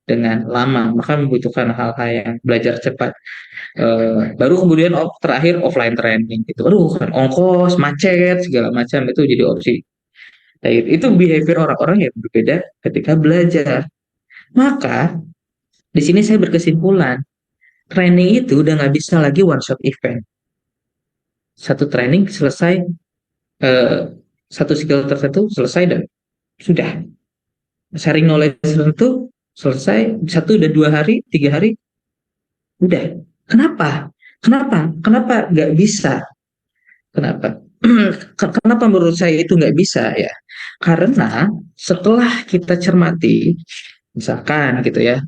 dengan lama, maka membutuhkan hal-hal yang belajar cepat. Baru kemudian terakhir offline training gitu. Aduh kan ongkos, macet, segala macam itu jadi opsi. Nah, itu behavior orang-orang yang berbeda ketika belajar. Maka di sini saya berkesimpulan, training itu udah nggak bisa lagi one shot event. Satu training selesai, eh, satu skill tertentu selesai dan sudah. Sharing knowledge tertentu selesai, 1 dan 2 hari, 3 hari, udah. Kenapa? Kenapa nggak bisa? Kenapa? Kenapa menurut saya itu nggak bisa ya? Karena setelah kita cermati, misalkan gitu ya,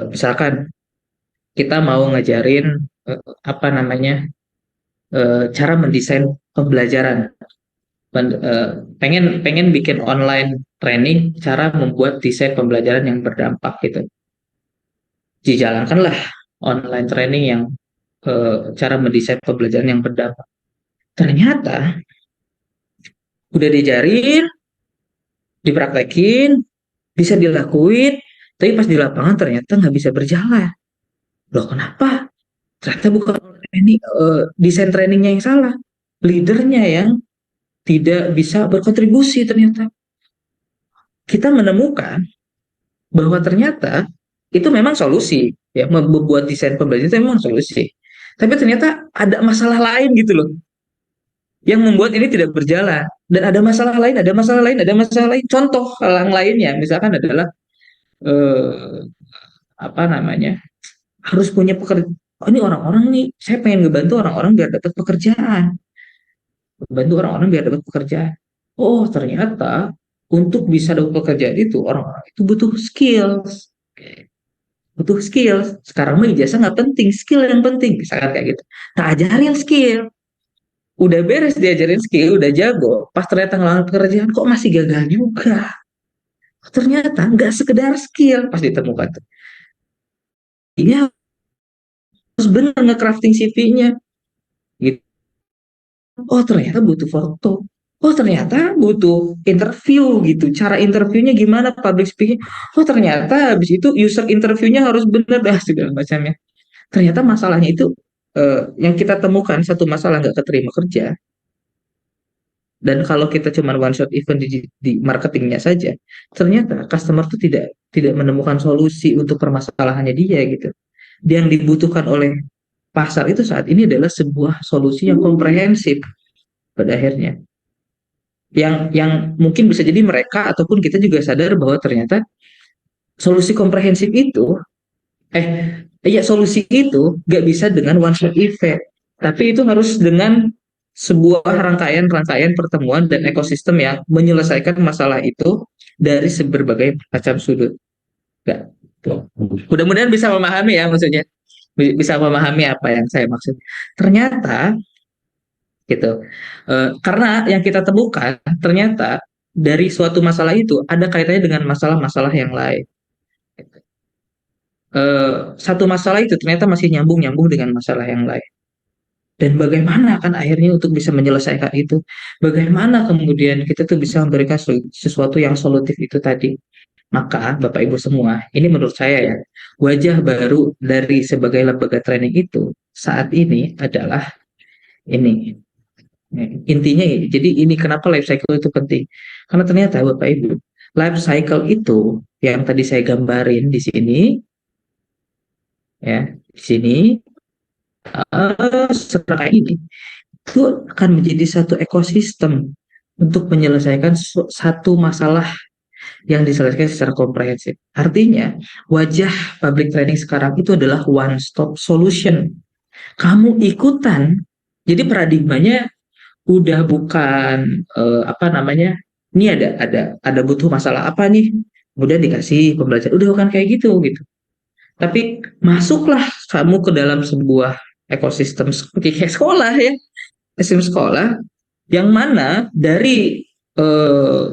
misalkan kita mau ngajarin apa namanya, cara mendesain pembelajaran. Pengen bikin online training cara membuat desain pembelajaran yang berdampak gitu. Dijalankanlah online training yang cara mendesain pembelajaran yang berdampak. Ternyata udah diajarin, dipraktekin, bisa dilakuin, tapi pas di lapangan ternyata nggak bisa berjalan. Loh kenapa? Ternyata bukan desain trainingnya yang salah, leadernya yang tidak bisa berkontribusi ternyata. Kita menemukan bahwa ternyata itu memang solusi, ya, membuat desain pembelajaran itu memang solusi. Tapi ternyata ada masalah lain gitu loh, yang membuat ini tidak berjalan. Dan ada masalah lain, ada masalah lain, ada masalah lain. Contoh yang lainnya, misalkan adalah eh, apa namanya, harus punya pekerjaan. Oh, ini orang-orang nih, saya pengen ngebantu orang-orang biar dapat pekerjaan. Bantu orang-orang biar dapat pekerjaan. Oh, ternyata untuk bisa dapat pekerjaan itu orang-orang itu butuh skills. Butuh skills. Sekarang mah ijazah nggak penting, skill yang penting. Misalkan kayak gitu. Nah, ajarin skill. Udah beres diajarin skill, udah jago. Pas ternyata ngelamar pekerjaan, kok masih gagal juga. Ternyata nggak sekedar skill pas ditemukan. Iya, harus benar nge-crafting CV-nya. Gitu. Oh, ternyata butuh foto. Oh, ternyata butuh interview gitu. Cara interviewnya gimana, public speaking. Oh, ternyata habis itu user interviewnya harus benar, segala macamnya. Ternyata masalahnya itu yang kita temukan satu masalah nggak keterima kerja. Dan kalau kita cuma one shot event di marketingnya saja, ternyata customer tuh tidak menemukan solusi untuk permasalahannya dia gitu. Yang dibutuhkan oleh pasar itu saat ini adalah sebuah solusi yang komprehensif pada akhirnya. Yang mungkin bisa jadi mereka ataupun kita juga sadar bahwa ternyata solusi komprehensif itu solusi itu nggak bisa dengan one shot event, tapi itu harus dengan sebuah rangkaian pertemuan dan ekosistem yang menyelesaikan masalah itu dari berbagai macam sudut. Nggak. Mudah-mudahan bisa memahami ya, maksudnya bisa memahami apa yang saya maksud. Ternyata gitu, karena yang kita temukan ternyata dari suatu masalah itu ada kaitannya dengan masalah-masalah yang lain. Satu masalah itu ternyata masih nyambung dengan masalah yang lain. Dan bagaimana kan akhirnya untuk bisa menyelesaikan itu? Bagaimana kemudian kita tuh bisa memberikan sesuatu yang solutif itu tadi? Maka Bapak Ibu semua, ini menurut saya ya, wajah baru dari sebagai lembaga training itu saat ini adalah ini. Intinya ya, jadi ini kenapa life cycle itu penting. Karena ternyata Bapak Ibu, life cycle itu yang tadi saya gambarin di sini, ya, di sini, setelah ini, itu akan menjadi satu ekosistem untuk menyelesaikan satu masalah yang diselesaikan secara komprehensif. Artinya, wajah public training sekarang itu adalah one stop solution. Kamu ikutan, jadi paradigmanya udah bukan apa namanya, ini ada butuh masalah apa nih, kemudian dikasih pembelajaran, udah bukan kayak gitu gitu. Tapi masuklah kamu ke dalam sebuah ekosistem seperti kayak sekolah ya, sistem sekolah yang mana dari eh,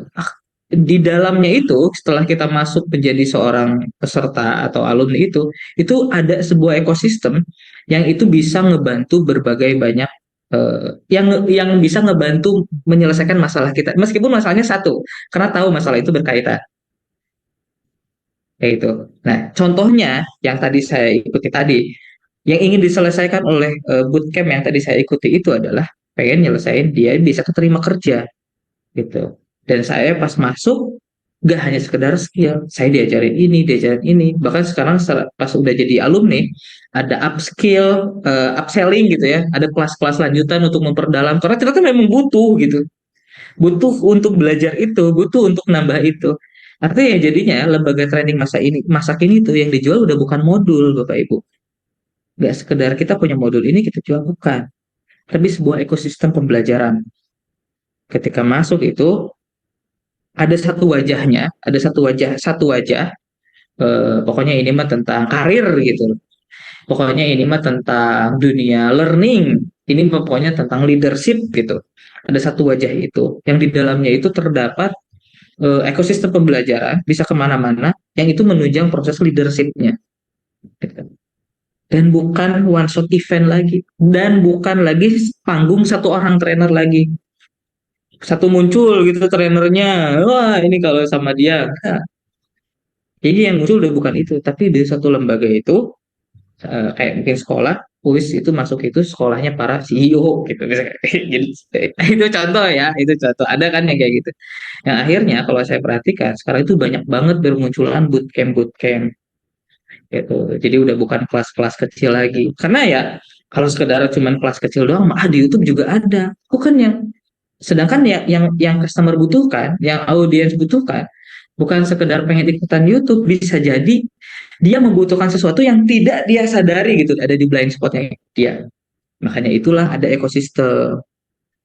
di dalamnya itu setelah kita masuk menjadi seorang peserta atau alumni itu ada sebuah ekosistem yang itu bisa ngebantu berbagai banyak yang bisa ngebantu menyelesaikan masalah kita meskipun masalahnya satu karena tahu masalah itu berkaitan kayak itu. Nah, contohnya yang tadi saya ikuti tadi yang ingin diselesaikan oleh bootcamp yang tadi saya ikuti itu adalah pengen nyelesain dia bisa keterima kerja gitu. Dan saya pas masuk gak hanya sekedar skill, saya diajarin ini. Bahkan sekarang pas udah jadi alumni, ada upskill, upselling gitu ya, ada kelas-kelas lanjutan untuk memperdalam. Karena ternyata memang butuh gitu, butuh untuk belajar itu, butuh untuk nambah itu. Artinya ya jadinya lembaga training masa kini tuh yang dijual udah bukan modul, Bapak Ibu. Gak sekedar kita punya modul ini kita jual, bukan. Tapi sebuah ekosistem pembelajaran. Ketika masuk itu ada satu wajah, pokoknya ini mah tentang karir gitu. Pokoknya ini mah tentang dunia learning. Ini pokoknya tentang leadership gitu. Ada satu wajah itu yang di dalamnya itu terdapat ekosistem pembelajaran bisa kemana-mana yang itu menunjang proses leadershipnya. Gitu. Dan bukan one shot event lagi dan bukan lagi panggung satu orang trainer lagi satu muncul gitu trainernya wah ini kalau sama dia nah, jadi yang muncul udah bukan itu tapi di satu lembaga itu kayak mungkin sekolah UIS itu masuk itu sekolahnya para CEO gitu misalnya. Jadi itu contoh ya itu contoh ada kan yang kayak gitu yang akhirnya kalau saya perhatikan sekarang itu banyak banget bermunculan bootcamp gitu. Jadi udah bukan kelas-kelas kecil lagi. Karena ya kalau sekedar cuman kelas kecil doang, di YouTube juga ada. Bukan yang sedangkan yang customer butuhkan, yang audiens butuhkan, bukan sekedar pengen ikutan YouTube, bisa jadi dia membutuhkan sesuatu yang tidak dia sadari gitu, ada di blind spotnya dia. Makanya itulah ada ekosistem,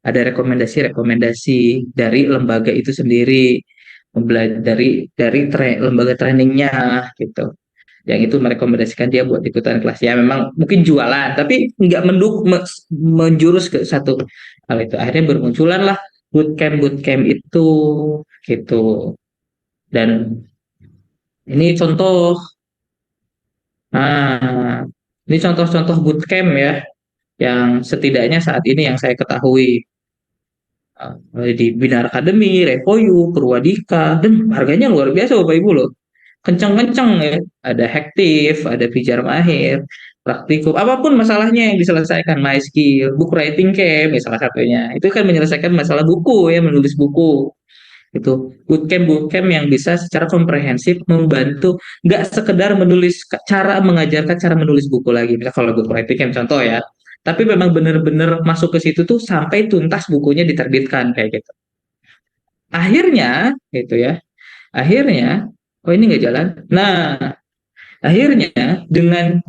ada rekomendasi-rekomendasi dari lembaga itu sendiri, dari lembaga trainingnya gitu yang itu merekomendasikan dia buat ikutan kelas ya memang mungkin jualan tapi nggak menjurus ke satu hal itu akhirnya bermunculan lah bootcamp itu gitu dan ini contoh nah ini contoh-contoh bootcamp ya yang setidaknya saat ini yang saya ketahui di Binar Academy, Revoyu, Purwadika dan harganya luar biasa Bapak Ibu loh kenceng-kenceng ya. Ada Hektif, ada Pijar Mahir, Praktikum, apapun masalahnya yang diselesaikan, MySkill, book writing camp, ya salah satunya. Itu kan menyelesaikan masalah buku ya, menulis buku. Itu bootcamp yang bisa secara komprehensif membantu, nggak sekedar menulis mengajarkan cara menulis buku lagi. Misal kalau book writing camp contoh ya, tapi memang benar-benar masuk ke situ tuh sampai tuntas bukunya diterbitkan kayak gitu. Akhirnya, gitu ya, akhirnya oh ini nggak jalan. Nah, akhirnya dengan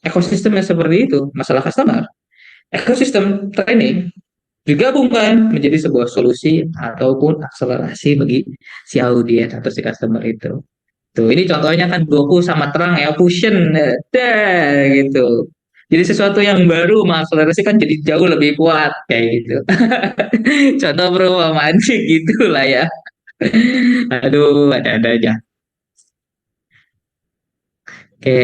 ekosistem yang seperti itu, masalah customer, ekosistem training digabungkan menjadi sebuah solusi ataupun akselerasi bagi si audiens atau si customer itu. Tuh, ini contohnya kan Goku sama Terang ya fusion, gitu. Jadi sesuatu yang baru mengakselerasi kan jadi jauh lebih kuat kayak gitu. Contoh perumpamaan sih gitu lah ya. Aduh, ada aja. Oke.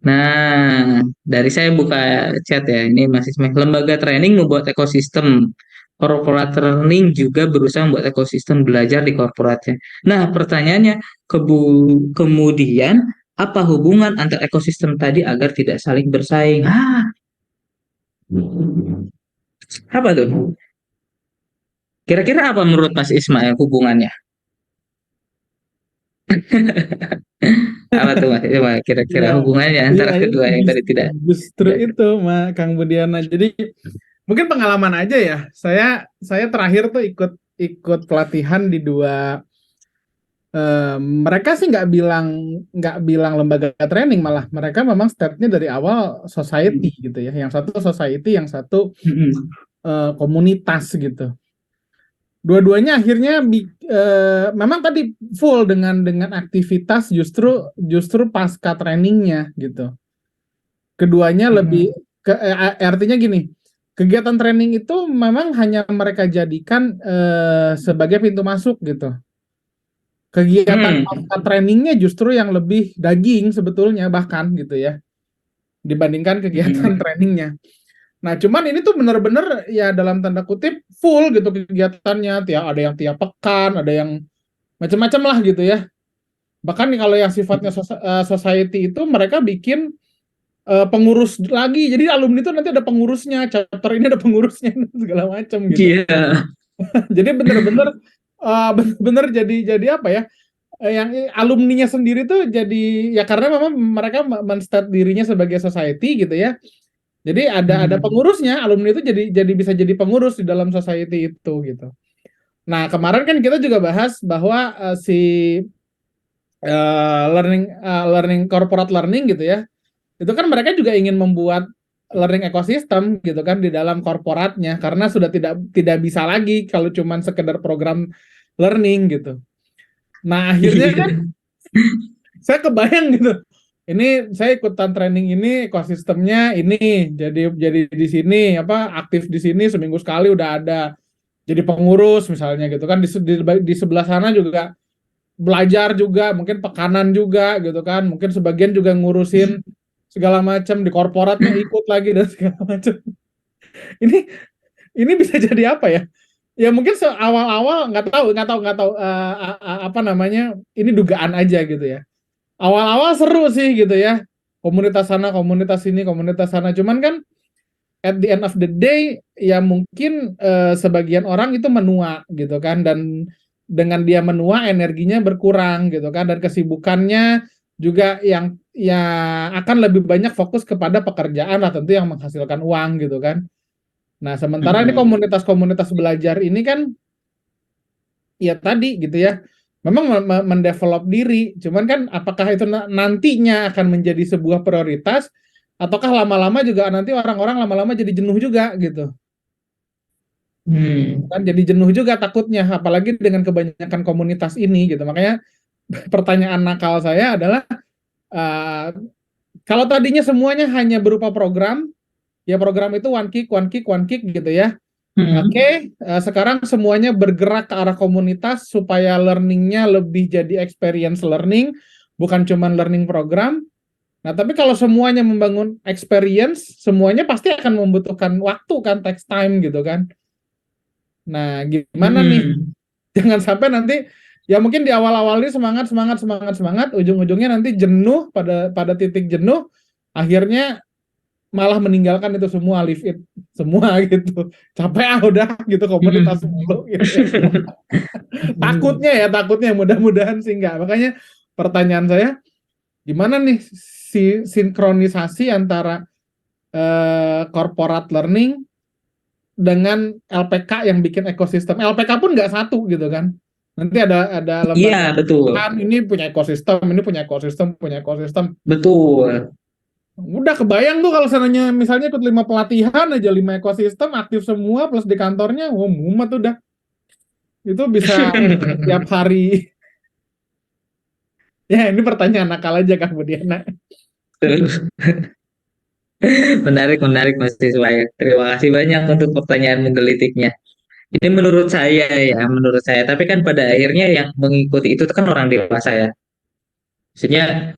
Nah, dari saya buka chat ya. Ini masih lembaga training membuat ekosistem. Corporate learning juga berusaha membuat ekosistem belajar di korporatnya. Nah, pertanyaannya, kemudian apa hubungan antar ekosistem tadi agar tidak saling bersaing? Apa tuh? Kira-kira apa menurut Mas Ismail hubungannya? Apa tuh Mas Ismail? Kira-kira Iya, hubungannya iya antara kedua yang tadi justru, tidak justru tidak. itu, Kang Budiana. Jadi mungkin pengalaman aja ya. Saya terakhir tuh ikut ikut pelatihan di dua. Mereka sih nggak bilang lembaga training, malah mereka memang startnya dari awal society gitu ya. Yang satu society, yang satu Mm-mm. komunitas gitu. Dua-duanya akhirnya memang tadi full dengan aktivitas justru justru pasca trainingnya gitu. Keduanya lebih artinya gini, kegiatan training itu memang hanya mereka jadikan sebagai pintu masuk gitu. Kegiatan Hmm. pasca trainingnya justru yang lebih daging sebetulnya bahkan gitu ya dibandingkan kegiatan Hmm. trainingnya. Nah, cuman ini tuh bener-bener ya dalam tanda kutip full gitu kegiatannya. Ada yang tiap pekan, ada yang macam-macam lah gitu ya. Bahkan nih kalau yang sifatnya society itu mereka bikin pengurus lagi. Jadi alumni itu nanti ada pengurusnya, chapter ini ada pengurusnya segala macam gitu. Iya. Jadi bener-bener bener-bener jadi apa ya? Yang alumninya sendiri tuh jadi ya karena memang mereka men-state dirinya sebagai society gitu ya. Jadi ada Hmm. pengurusnya, alumni itu jadi bisa jadi pengurus di dalam society itu gitu. Nah, kemarin kan kita juga bahas bahwa si learning corporate learning gitu ya. Itu kan mereka juga ingin membuat learning ecosystem gitu kan di dalam korporatnya karena sudah tidak bisa lagi kalau cuman sekedar program learning gitu. Nah, akhirnya kan Iya. saya kebayang gitu. Ini saya ikutan training ini ekosistemnya ini jadi di sini apa aktif di sini seminggu sekali udah ada jadi pengurus misalnya gitu kan di sebelah sana juga belajar juga mungkin pekanan juga gitu kan mungkin sebagian juga ngurusin segala macam di korporatnya ikut lagi dan segala macam. Ini ini bisa jadi apa ya? Ya mungkin awal-awal nggak tahu apa namanya ini dugaan aja gitu ya. Awal-awal seru sih gitu ya. Komunitas sana, komunitas sini, komunitas sana. Cuman kan at the end of the day ya mungkin sebagian orang itu menua gitu kan dan dengan dia menua energinya berkurang gitu kan dan kesibukannya juga yang ya akan lebih banyak fokus kepada pekerjaan lah tentu yang menghasilkan uang gitu kan. Nah, sementara ini Hmm. komunitas-komunitas belajar ini kan ya tadi gitu ya. Memang mendevelop diri, cuman kan apakah itu nantinya akan menjadi sebuah prioritas ataukah lama-lama juga nanti orang-orang lama-lama jadi jenuh juga gitu. Hmm. Kan jadi jenuh juga takutnya apalagi dengan kebanyakan komunitas ini gitu. Makanya pertanyaan nakal saya adalah uh, kalau tadinya semuanya hanya berupa program, ya program itu one kick, one kick, one kick gitu ya. Hmm. Oke, sekarang semuanya bergerak ke arah komunitas supaya learningnya lebih jadi experience learning, bukan cuma learning program. Nah, tapi kalau semuanya membangun experience, semuanya pasti akan membutuhkan waktu kan, takes time gitu kan. Nah, gimana nih? Hmm. Jangan sampai nanti ya mungkin di awal-awal ini semangat, semangat, semangat, semangat, ujung-ujungnya nanti jenuh pada titik jenuh, akhirnya malah meninggalkan itu semua, leave it semua gitu. Capek udah gitu komunitas mulu gitu ya. Takutnya mudah-mudahan sih enggak. Makanya pertanyaan saya, gimana nih si sinkronisasi antara corporate learning dengan LPK yang bikin ekosistem. LPK pun nggak satu gitu kan. Nanti ada Iya, lembaga betul. kan ini punya ekosistem, ini punya ekosistem, punya ekosistem. Betul. Udah kebayang tuh kalau sananya misalnya ikut 5 pelatihan aja 5 ekosistem aktif semua plus di kantornya, wah mumet udah. Itu bisa tiap hari. Ya ini pertanyaan nakal aja Kak Budiana. Menarik, menarik Mas Ismail. Terima kasih banyak untuk pertanyaan menggelitiknya. Ini menurut saya ya, menurut saya. Tapi kan pada akhirnya yang mengikuti itu kan orang dewasa ya. Maksudnya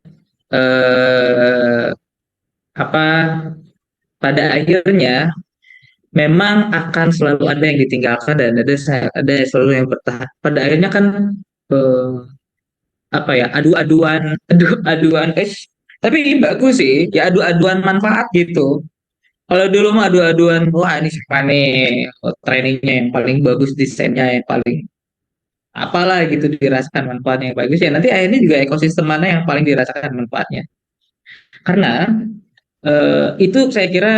eh, apa? Pada akhirnya memang akan selalu ada yang ditinggalkan dan ada selalu yang bertahan. Pada akhirnya kan eh, apa ya? Adu-aduan, tapi bagus sih. Ya adu-aduan manfaat gitu. Kalau dulu mah adu-aduan, wah ini siapa nih trainingnya yang paling bagus, desainnya yang paling apalah gitu dirasakan manfaatnya yang bagus ya. Nanti akhirnya juga ekosistem mana yang paling dirasakan manfaatnya. Karena itu saya kira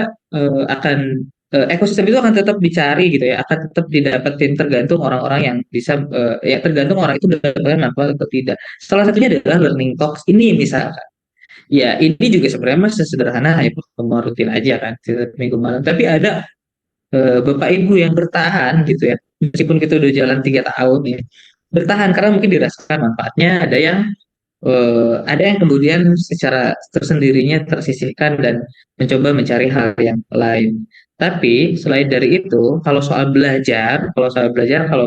akan ekosistem itu akan tetap dicari gitu ya, akan tetap didapetin tergantung orang-orang yang bisa ya tergantung orang itu mendapatkan manfaat atau tidak. Salah satunya adalah learning talks ini misalkan. Ya ini juga sebenarnya mas sesederhana ya pertemuan rutin aja kan setiap minggu malam. Tapi ada bapak ibu yang bertahan gitu ya, meskipun kita udah jalan 3 tahun ya, bertahan karena mungkin dirasakan manfaatnya. Ada yang kemudian secara tersendirinya tersisihkan dan mencoba mencari hal yang lain. Tapi selain dari itu, kalau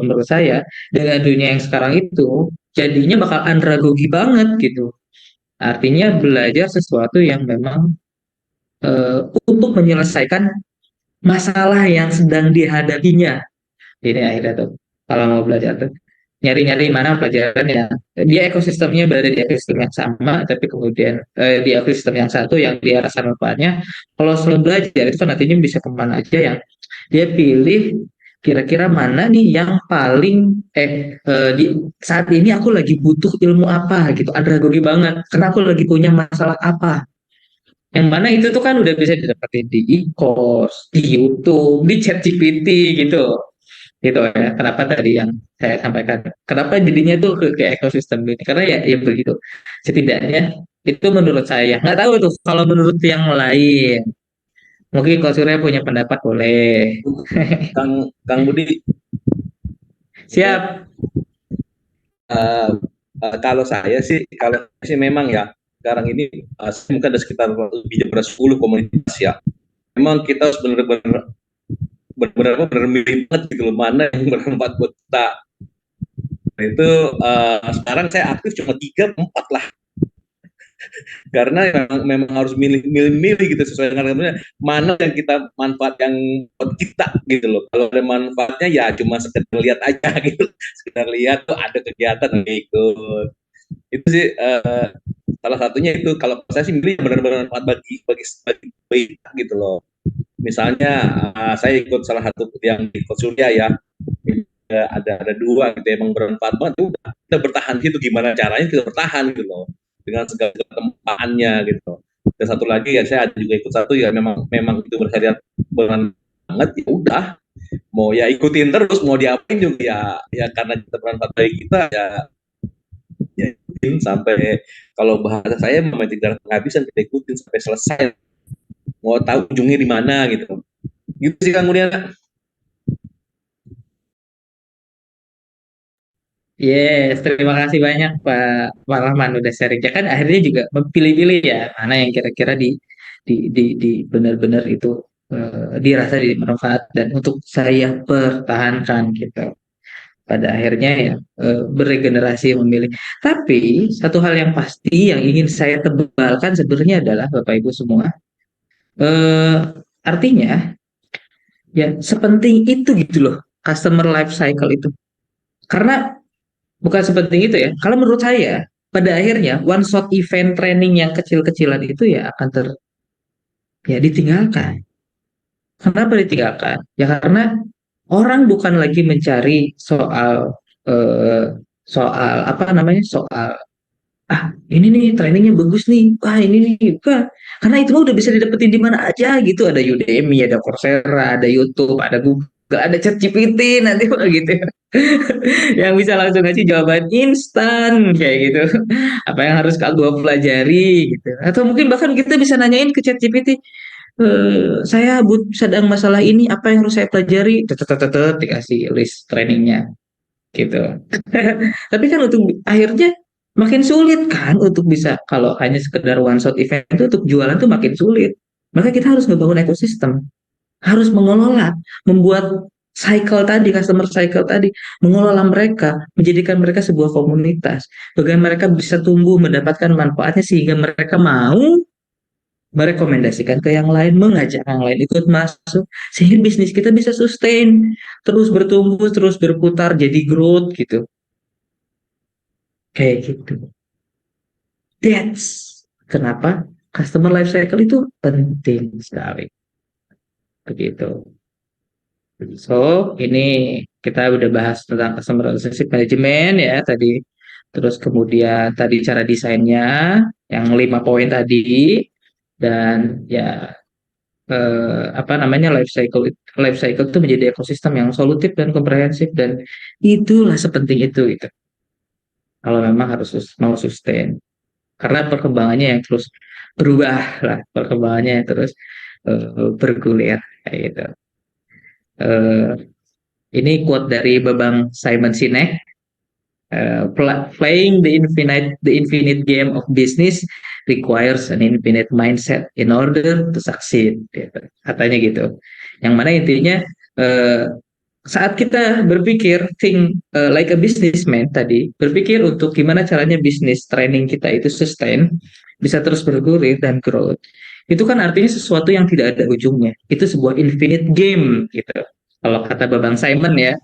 menurut saya dengan dunia yang sekarang itu jadinya bakal andragogi banget gitu. Artinya belajar sesuatu yang memang untuk menyelesaikan masalah yang sedang dihadapinya. Ini akhirnya tuh kalau mau belajar tuh nyari-nyari mana pelajaran yang dia ekosistemnya berada di ekosistem yang sama, tapi kemudian di ekosistem yang satu yang dia rasa manfaatnya. Kalau selalu belajar itu kan nantinya bisa kemana aja yang dia pilih, kira-kira mana nih yang paling di saat ini aku lagi butuh ilmu apa gitu, andragogi banget karena aku lagi punya masalah apa, yang mana itu tuh kan udah bisa didapetin di e-course, di YouTube, di ChatGPT gitu. Gitu ya. Kenapa tadi yang saya sampaikan? Kenapa jadinya tuh ke ekosistem ini? Karena ya begitu. Setidaknya itu menurut saya. Nggak tahu tuh kalau menurut yang lain. Mungkin kalau Surya punya pendapat boleh. Kang Kang Budi, Siap. kalau saya sih memang ya sekarang ini saya mungkin ada sekitar lebih dari 10 komunitas ya. Memang kita harus benar-benar milih banget gitu loh mana yang bermanfaat buat kita. Itu sekarang saya aktif cuma 3 4 lah, karena memang harus milih gitu sesuai dengan mana yang kita manfaat yang buat kita gitu loh. Kalau ada manfaatnya ya cuma sekedar lihat aja gitu, sekedar lihat tuh ada kegiatan ikut. Itu sih salah satunya itu. Kalau saya sih milih benar-benar manfaat bagi gitu loh. Misalnya saya ikut salah satu yang ikut Surya ya, ada 2 gitu emang bermanfaat banget. Udah kita bertahan gitu, gimana caranya kita bertahan gitu loh dengan segala ketempaannya gitu. Dan satu lagi ya saya juga ikut satu ya memang memang itu berharian banget, ya udah mau ya ikutin terus, mau diapain juga ya karena kita bermanfaat bagi kita ya ikutin sampai, kalau bahasa saya memang tidak penghabisan, kita ikutin sampai selesai, mau tahu ujungnya di mana gitu. Gitu sih Kang Mulyana. Yes, terima kasih banyak Pak Rahman udah sharing. Ya kan akhirnya juga memilih-pilih ya mana yang kira-kira di benar-benar itu dirasa bermanfaat dan untuk saya pertahankan gitu. Pada akhirnya ya beregenerasi memilih. Tapi satu hal yang pasti yang ingin saya tebalkan sebenarnya adalah Bapak Ibu semua, eh, artinya ya sepenting itu gitu loh customer life cycle itu. Karena bukan sepenting itu ya. Kalau menurut saya, pada akhirnya one shot event training yang kecil-kecilan itu ya akan ya ditinggalkan. Kenapa ditinggalkan? Ya karena orang bukan lagi mencari eh, soal apa namanya soal ini nih trainingnya bagus nih, ini nih bukan, karena itu mah udah bisa didapetin di mana aja gitu, ada Udemy, ada Coursera, ada YouTube, ada Google, ada ChatGPT nanti mah gitu ya. Yang bisa langsung ngasih jawaban instan kayak gitu. Apa yang harus kalian pelajari gitu. Atau mungkin bahkan kita bisa nanyain ke ChatGPT, saya sedang masalah ini, apa yang harus saya pelajari? Tetetetet dikasih list trainingnya gitu. Tapi kan untuk akhirnya makin sulit kan untuk bisa, kalau hanya sekedar one shot event itu untuk jualan tuh makin sulit. Maka kita harus ngebangun ekosistem, harus mengelola, membuat cycle tadi, customer cycle tadi, mengelola mereka, menjadikan mereka sebuah komunitas. Bagaimana mereka bisa tumbuh, mendapatkan manfaatnya sehingga mereka mau merekomendasikan ke yang lain, mengajak yang lain ikut masuk, sehingga bisnis kita bisa sustain, terus bertumbuh, terus berputar, jadi growth gitu. Kayak gitu. That's kenapa customer life cycle itu penting sekali. begitu. So, ini kita udah bahas tentang customer relationship management ya tadi. Terus kemudian tadi cara desainnya yang 5 poin tadi dan ya apa namanya life cycle itu menjadi ekosistem yang solutif dan komprehensif dan itulah sepenting itu gitu. Kalau memang harus mau sustain karena perkembangannya yang terus berubah lah, perkembangannya yang terus bergulir kayak gitu. Eh, ini quote dari Babang Simon Sinek. Playing the infinite game of business requires an infinite mindset in order to succeed. Gitu. Katanya gitu. Yang mana intinya uh, saat kita berpikir think like a businessman tadi, berpikir untuk gimana caranya bisnis training kita itu sustain, bisa terus bergulir dan growth. Itu kan artinya sesuatu yang tidak ada ujungnya. Itu sebuah infinite game gitu. Kalau kata Babang Simon ya.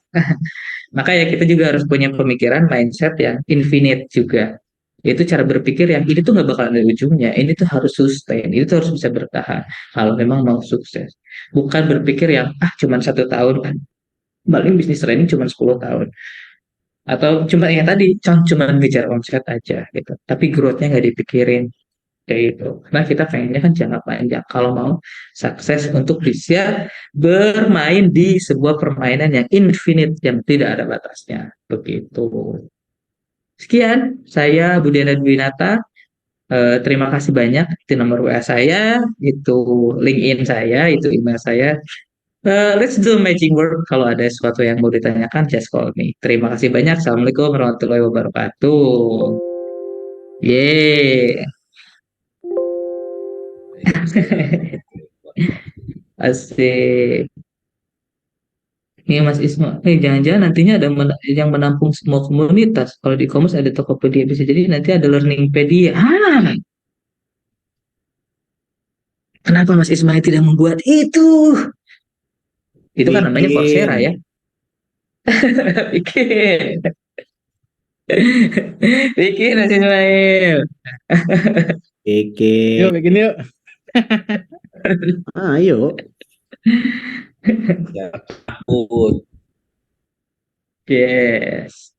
Maka ya kita juga harus punya pemikiran mindset yang infinite juga. Itu cara berpikir yang ini tuh nggak bakal ada ujungnya. Ini tuh harus sustain. Ini tuh harus bisa bertahan. Kalau memang mau sukses. Bukan berpikir yang cuma 1 tahun kan. Paling bisnis training cuma 10 tahun. Atau cuma yang tadi, cuma ngejar omset aja gitu. Tapi growth-nya nggak dipikirin kayak gitu. Karena kita pengennya kan jangka panjang. Kalau mau sukses untuk bisa bermain di sebuah permainan yang infinite, yang tidak ada batasnya. Begitu. Sekian, saya Budiana Dwinata. Terima kasih banyak. Itu nomor WA saya, itu LinkedIn saya, itu email saya. Let's do matching work. Kalau ada sesuatu yang mau ditanyakan, just call me. Terima kasih banyak. Assalamualaikum warahmatullahi wabarakatuh. Yeay. Asik. Ini Mas Isma. Jangan-jangan nantinya ada yang menampung semua komunitas. Kalau di e-commerce ada Tokopedia, bisa jadi nanti ada Learningpedia. Kenapa Mas Ismail tidak membuat itu? Itu kan namanya Coursera ya. Bikin. Bikin Mas Ismail. Yuk bikin yuk. Ayo. Ya, takut. Yes.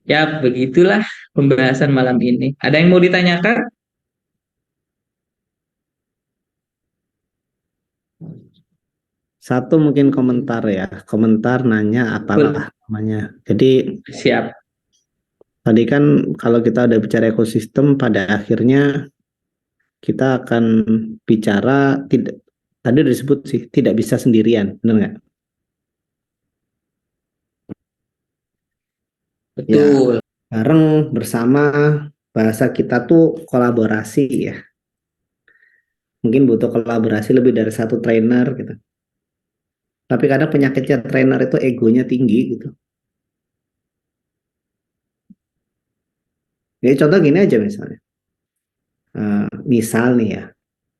Ya, begitulah pembahasan malam ini. Ada yang mau ditanyakan? Satu mungkin komentar ya. Komentar nanya apalah namanya. Jadi Siap. tadi kan kalau kita udah bicara ekosistem, pada akhirnya kita akan bicara tidak, tadi udah disebut sih, tidak bisa sendirian, benar nggak? Betul. Bareng bersama, bahasa kita tuh kolaborasi ya. Mungkin butuh kolaborasi lebih dari satu trainer gitu. Tapi kadang penyakitnya trainer itu egonya tinggi gitu. Jadi contoh gini aja misalnya. Misal nih ya,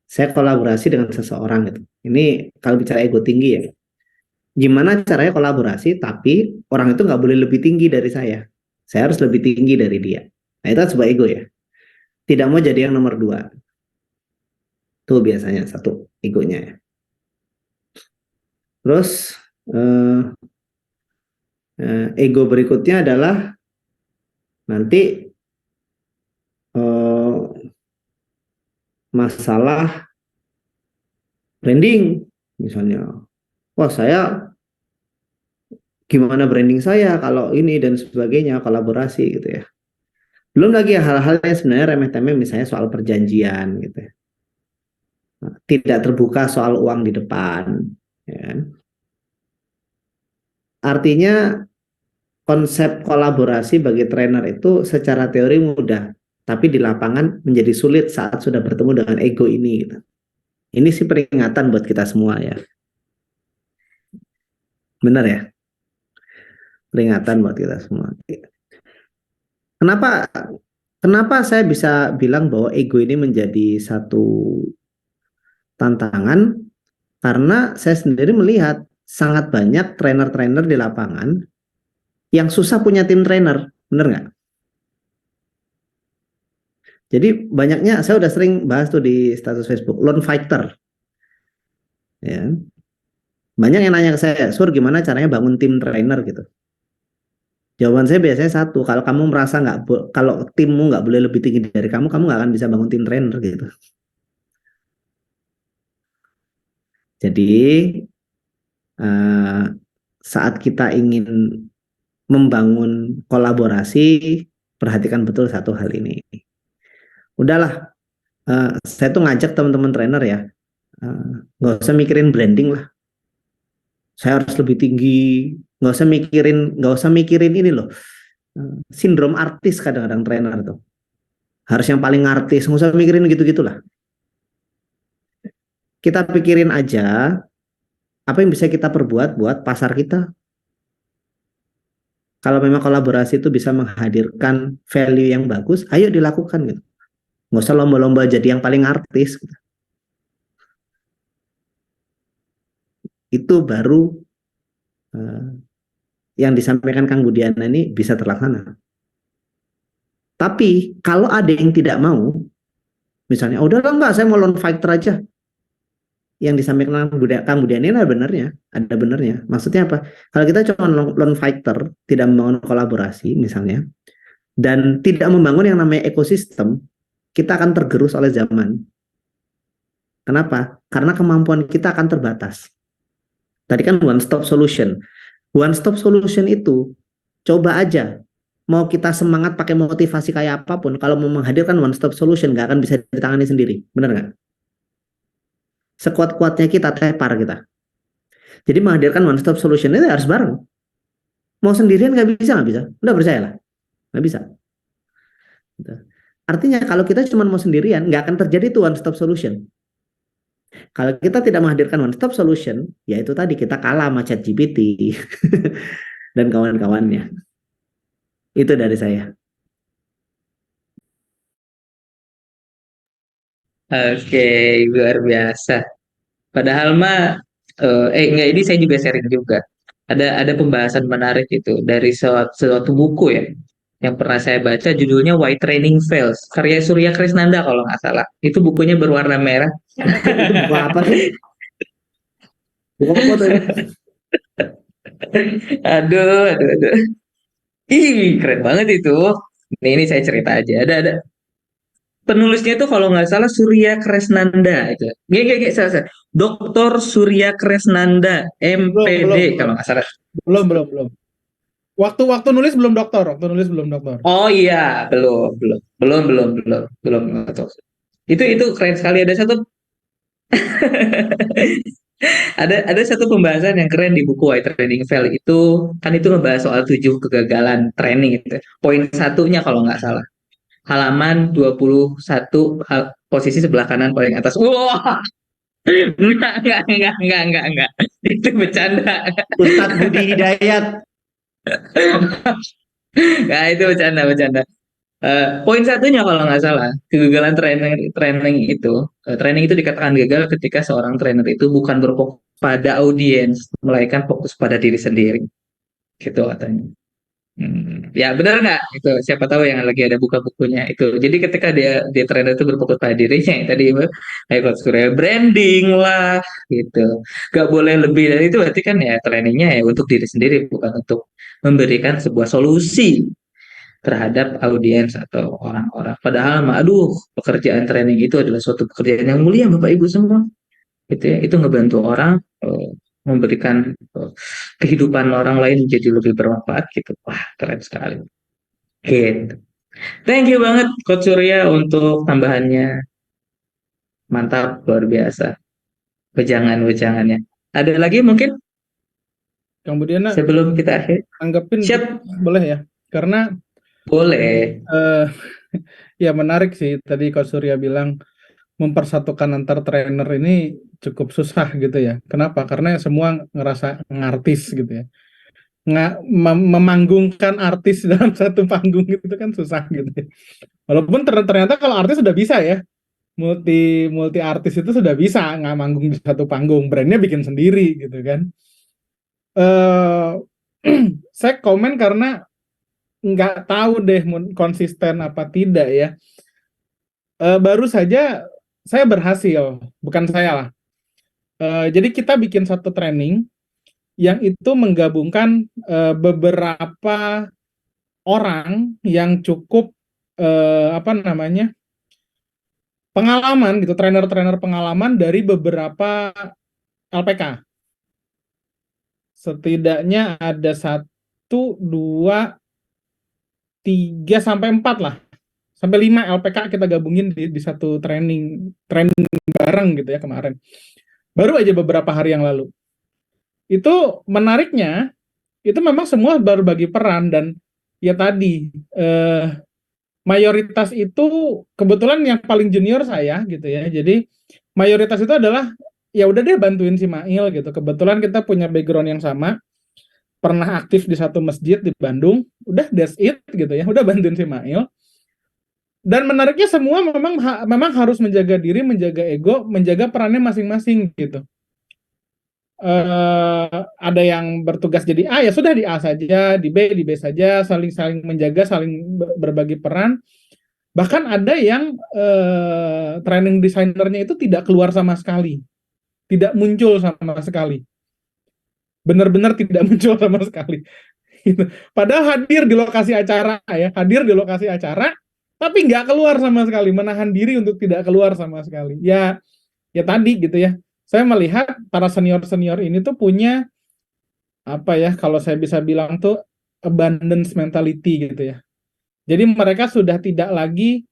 saya kolaborasi dengan seseorang gitu. Ini kalau bicara ego tinggi ya. Gimana caranya kolaborasi tapi orang itu nggak boleh lebih tinggi dari saya. Saya harus lebih tinggi dari dia. Nah itu kan sebuah ego ya. Tidak mau jadi yang nomor 2. Itu biasanya satu egonya ya. Terus ego berikutnya adalah nanti masalah branding misalnya. Wah saya gimana branding saya kalau ini dan sebagainya, kolaborasi gitu ya. Belum lagi hal-hal yang sebenarnya remeh-temeh misalnya soal perjanjian gitu ya. Tidak terbuka soal uang di depan ya kan? Artinya konsep kolaborasi bagi trainer itu secara teori mudah, tapi di lapangan menjadi sulit saat sudah bertemu dengan ego ini gitu. Ini sih peringatan buat kita semua ya. Benar ya? Peringatan buat kita semua. Kenapa saya bisa bilang bahwa ego ini menjadi satu tantangan? Karena saya sendiri melihat sangat banyak trainer-trainer di lapangan yang susah punya tim trainer, benar nggak? Jadi banyaknya, saya udah sering bahas tuh di status Facebook, lone fighter. Ya. Banyak yang nanya ke saya, Sur gimana caranya bangun tim trainer gitu. Jawaban saya biasanya satu, kalau kamu merasa kalau timmu nggak boleh lebih tinggi dari kamu nggak akan bisa bangun tim trainer gitu. Jadi eh, saat kita ingin membangun kolaborasi, perhatikan betul satu hal ini. Udahlah, saya tuh ngajak teman-teman trainer ya, nggak usah mikirin branding lah. Saya harus lebih tinggi, nggak usah mikirin ini loh, sindrom artis kadang-kadang trainer tuh. Harus yang paling artis, nggak usah mikirin gitu-gitulah. Kita pikirin aja apa yang bisa kita perbuat buat pasar kita. Kalau memang kolaborasi itu bisa menghadirkan value yang bagus, ayo dilakukan gitu. Nggak usah lomba-lomba jadi yang paling artis gitu. Itu baru yang disampaikan Kang Budiana ini bisa terlaksana. Tapi kalau ada yang tidak mau, misalnya, udahlah enggak, saya mau lone fighter aja. Yang disampaikan Kang Budiana ini ada benernya. Maksudnya apa? Kalau kita cuma lone fighter, tidak membangun kolaborasi misalnya, dan tidak membangun yang namanya ekosistem, kita akan tergerus oleh zaman. Kenapa? Karena kemampuan kita akan terbatas. Tadi kan one stop solution. One stop solution itu, coba aja. Mau kita semangat pakai motivasi kayak apapun, kalau mau menghadirkan one stop solution, nggak akan bisa ditangani sendiri. Benar nggak? Sekuat-kuatnya kita, tepar kita. Jadi menghadirkan one stop solution itu harus bareng. Mau sendirian nggak bisa. Udah percayalah. Nggak bisa. Artinya kalau kita cuma mau sendirian, nggak akan terjadi tuh one stop solution. Kalau kita tidak menghadirkan one stop solution, yaitu tadi kita kalah sama ChatGPT dan kawan-kawannya. Itu dari saya. Oke, luar biasa. Padahal mah enggak, ini saya juga sharing juga. Ada pembahasan menarik itu dari suatu buku ya yang pernah saya baca, judulnya Why Training Fails, karya Surya Krisnanda kalau nggak salah. Itu bukunya berwarna merah. Itu buku apa sih? Buku apa tuh? Aduh. Ih, keren banget itu. Ini saya cerita aja. Ada penulisnya tuh kalau nggak salah Surya Kresnanda itu. Gak, salah. Dr. Surya Kresnanda, MPD kalau nggak salah. Belum. Waktu nulis belum doktor. Oh iya, belum. Itu keren sekali. Ada satu pembahasan yang keren di buku Why Training Fail itu, kan itu ngebahas soal 7 kegagalan training gitu. Poin satunya kalau nggak salah, halaman 21, posisi sebelah kanan paling atas. Wah, enggak. Itu bercanda. Ustadz Budi Hidayat. Nah, itu bercanda. Poin satunya kalau nggak salah, kegagalan training itu dikatakan gagal ketika seorang trainer itu bukan berfokus pada audiens, melainkan fokus pada diri sendiri, gitu katanya. Ya benar nggak? Itu siapa tahu yang lagi ada buka bukunya itu. Jadi ketika dia trainer itu berfokus pada dirinya, yang tadi kayak Coach Surya, branding lah, gitu. Gak boleh lebih dari itu, berarti kan ya trainingnya ya untuk diri sendiri, bukan untuk memberikan sebuah solusi terhadap audiens atau orang-orang. Padahal, aduh, pekerjaan training itu adalah suatu pekerjaan yang mulia, Bapak Ibu semua. Gitu ya, itu ngebantu orang, memberikan kehidupan orang lain menjadi lebih bermanfaat gitu. Wah, keren sekali. Gitu. Thank you banget Coach Surya untuk tambahannya. Mantap, luar biasa. Wejangan-wejangannya. Ada lagi mungkin Kemudian sebelum kita akhir? anggapin Siap, boleh ya, karena boleh. ya menarik sih tadi Coach Surya bilang mempersatukan antar trainer ini cukup susah gitu ya. Kenapa? Karena semua ngerasa ngartis gitu ya. Memanggungkan artis dalam satu panggung itu kan susah gitu ya. Walaupun ternyata kalau artis sudah bisa ya, multi artis itu sudah bisa nggak manggung di satu panggung, brandnya bikin sendiri gitu kan. Saya komen karena nggak tahu deh konsisten apa tidak ya. Baru saja saya berhasil, bukan saya lah. Jadi kita bikin satu training yang itu menggabungkan beberapa orang yang cukup pengalaman gitu, trainer-trainer pengalaman dari beberapa LPK. Setidaknya ada 1, 2, 3 sampai 4 lah. Sampai 5 LPK kita gabungin di satu training bareng gitu ya kemarin. Baru aja beberapa hari yang lalu. Itu menariknya, itu memang semua berbagi peran dan ya tadi mayoritas itu kebetulan yang paling junior saya gitu ya. Jadi mayoritas itu adalah ya udah deh bantuin si Mail gitu. Kebetulan kita punya background yang sama, pernah aktif di satu masjid di Bandung. Udah that's it gitu ya. Udah bantuin si Mail. Dan menariknya semua memang harus menjaga diri, menjaga ego, menjaga perannya masing-masing gitu. Ada yang bertugas jadi A ya sudah di A saja, di B saja, saling menjaga, saling berbagi peran. Bahkan ada yang training desainernya itu tidak keluar sama sekali, tidak muncul sama sekali, benar-benar tidak muncul sama sekali. Padahal hadir di lokasi acara ya, hadir di lokasi acara, tapi nggak keluar sama sekali, menahan diri untuk tidak keluar sama sekali. Ya tadi gitu ya. Saya melihat para senior-senior ini tuh punya kalau saya bisa bilang tuh abundance mentality gitu ya. Jadi mereka sudah tidak lagi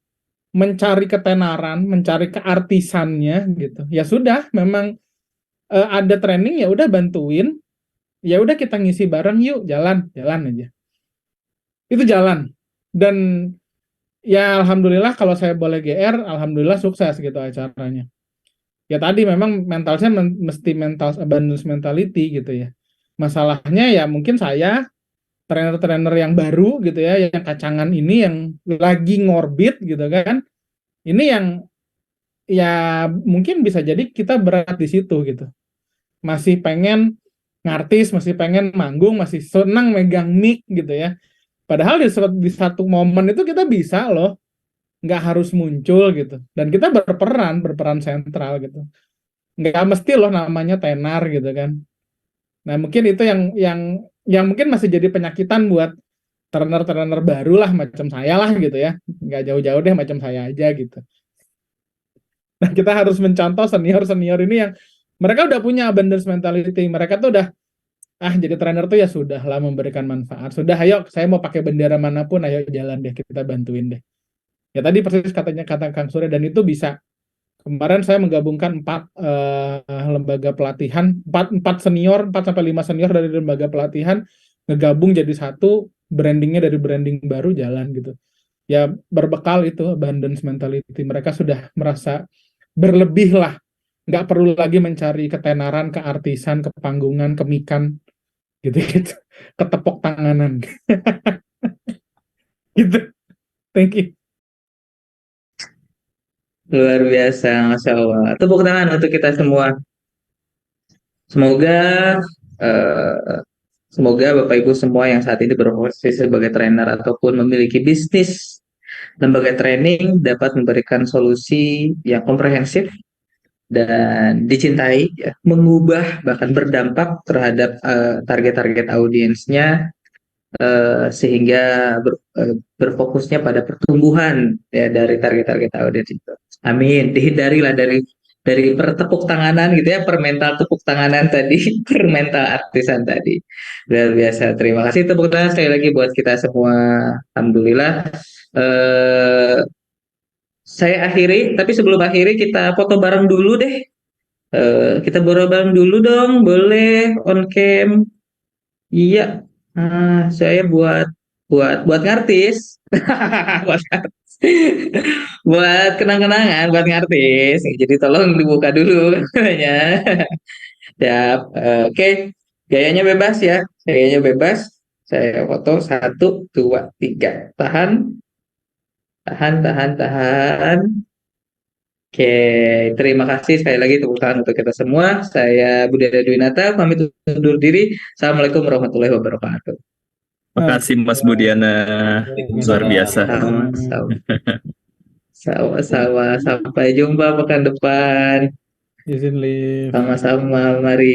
mencari ketenaran, mencari keartisannya gitu. Ya sudah, memang ada training ya udah bantuin, ya udah kita ngisi bareng yuk, jalan aja. Itu jalan. Dan ya alhamdulillah kalau saya boleh GR, alhamdulillah sukses gitu acaranya. Ya tadi memang mentalnya mesti mental abundance mentality gitu ya. Masalahnya ya mungkin saya trainer-trainer yang baru gitu ya, yang kacangan ini yang lagi ngorbit gitu kan. Ini yang ya mungkin bisa jadi kita berat di situ gitu. Masih pengen ngartis, masih pengen manggung, masih senang megang mic gitu ya. Padahal di satu momen itu kita bisa loh, nggak harus muncul gitu. Dan kita berperan sentral gitu. Nggak mesti loh namanya tenar gitu kan. Nah mungkin itu yang mungkin masih jadi penyakitan buat trainer-trainer baru lah macam saya lah gitu ya. Nggak jauh-jauh deh macam saya aja gitu. Nah kita harus mencontoh senior-senior ini yang mereka udah punya abundance mentality. Mereka tuh udah jadi trainer tuh ya sudah lah memberikan manfaat. Sudah ayo saya mau pakai bendera manapun ayo jalan deh kita bantuin deh. Ya tadi persis kata Kang Surya dan itu bisa. Kemarin saya menggabungkan 4 lembaga pelatihan, 4 senior, 4 sampai 5 senior dari lembaga pelatihan ngegabung jadi satu, brandingnya dari branding baru jalan gitu. Ya berbekal itu abundance mentality. Mereka sudah merasa berlebih lah. Nggak perlu lagi mencari ketenaran, keartisan, kepanggungan, kemikan gitu-gitu. Ketepok tanganan. Gitu. Thank you. Luar biasa, Masya Allah. Tepuk tangan untuk kita semua. Semoga eh, semoga Bapak Ibu semua yang saat ini berprofesi sebagai trainer ataupun memiliki bisnis lembaga training dapat memberikan solusi yang komprehensif dan dicintai, ya, mengubah bahkan berdampak terhadap target-target audiensnya, sehingga berfokusnya pada pertumbuhan ya dari target-target audiens itu. Amin. Dihindarilah dari pertepuk tanganan gitu ya, per mental tepuk tanganan tadi, per mental artisan tadi. Luar biasa. Terima kasih tepuk tangan sekali lagi buat kita semua. Alhamdulillah. Eh, saya akhiri, tapi sebelum akhiri kita foto bareng dulu deh. Kita foto bareng dulu dong, boleh on cam. Iya. Saya buat ngartis. Buat ngartis. Buat kenang-kenangan, buat ngartis. Jadi tolong dibuka dulu kameranya. Siap. Oke. Gayanya bebas ya. Gayanya bebas. Saya foto 1, 2, 3. Tahan. Tahan. Oke, terima kasih sekali lagi tepuk tangan untuk kita semua. Saya Budi Dwinata, pamit undur diri. Assalamualaikum warahmatullahi wabarakatuh. Makasih Mas Budiana, luar biasa. Sama-sama. Sampai jumpa pekan depan. izin live. Sama-sama, mari.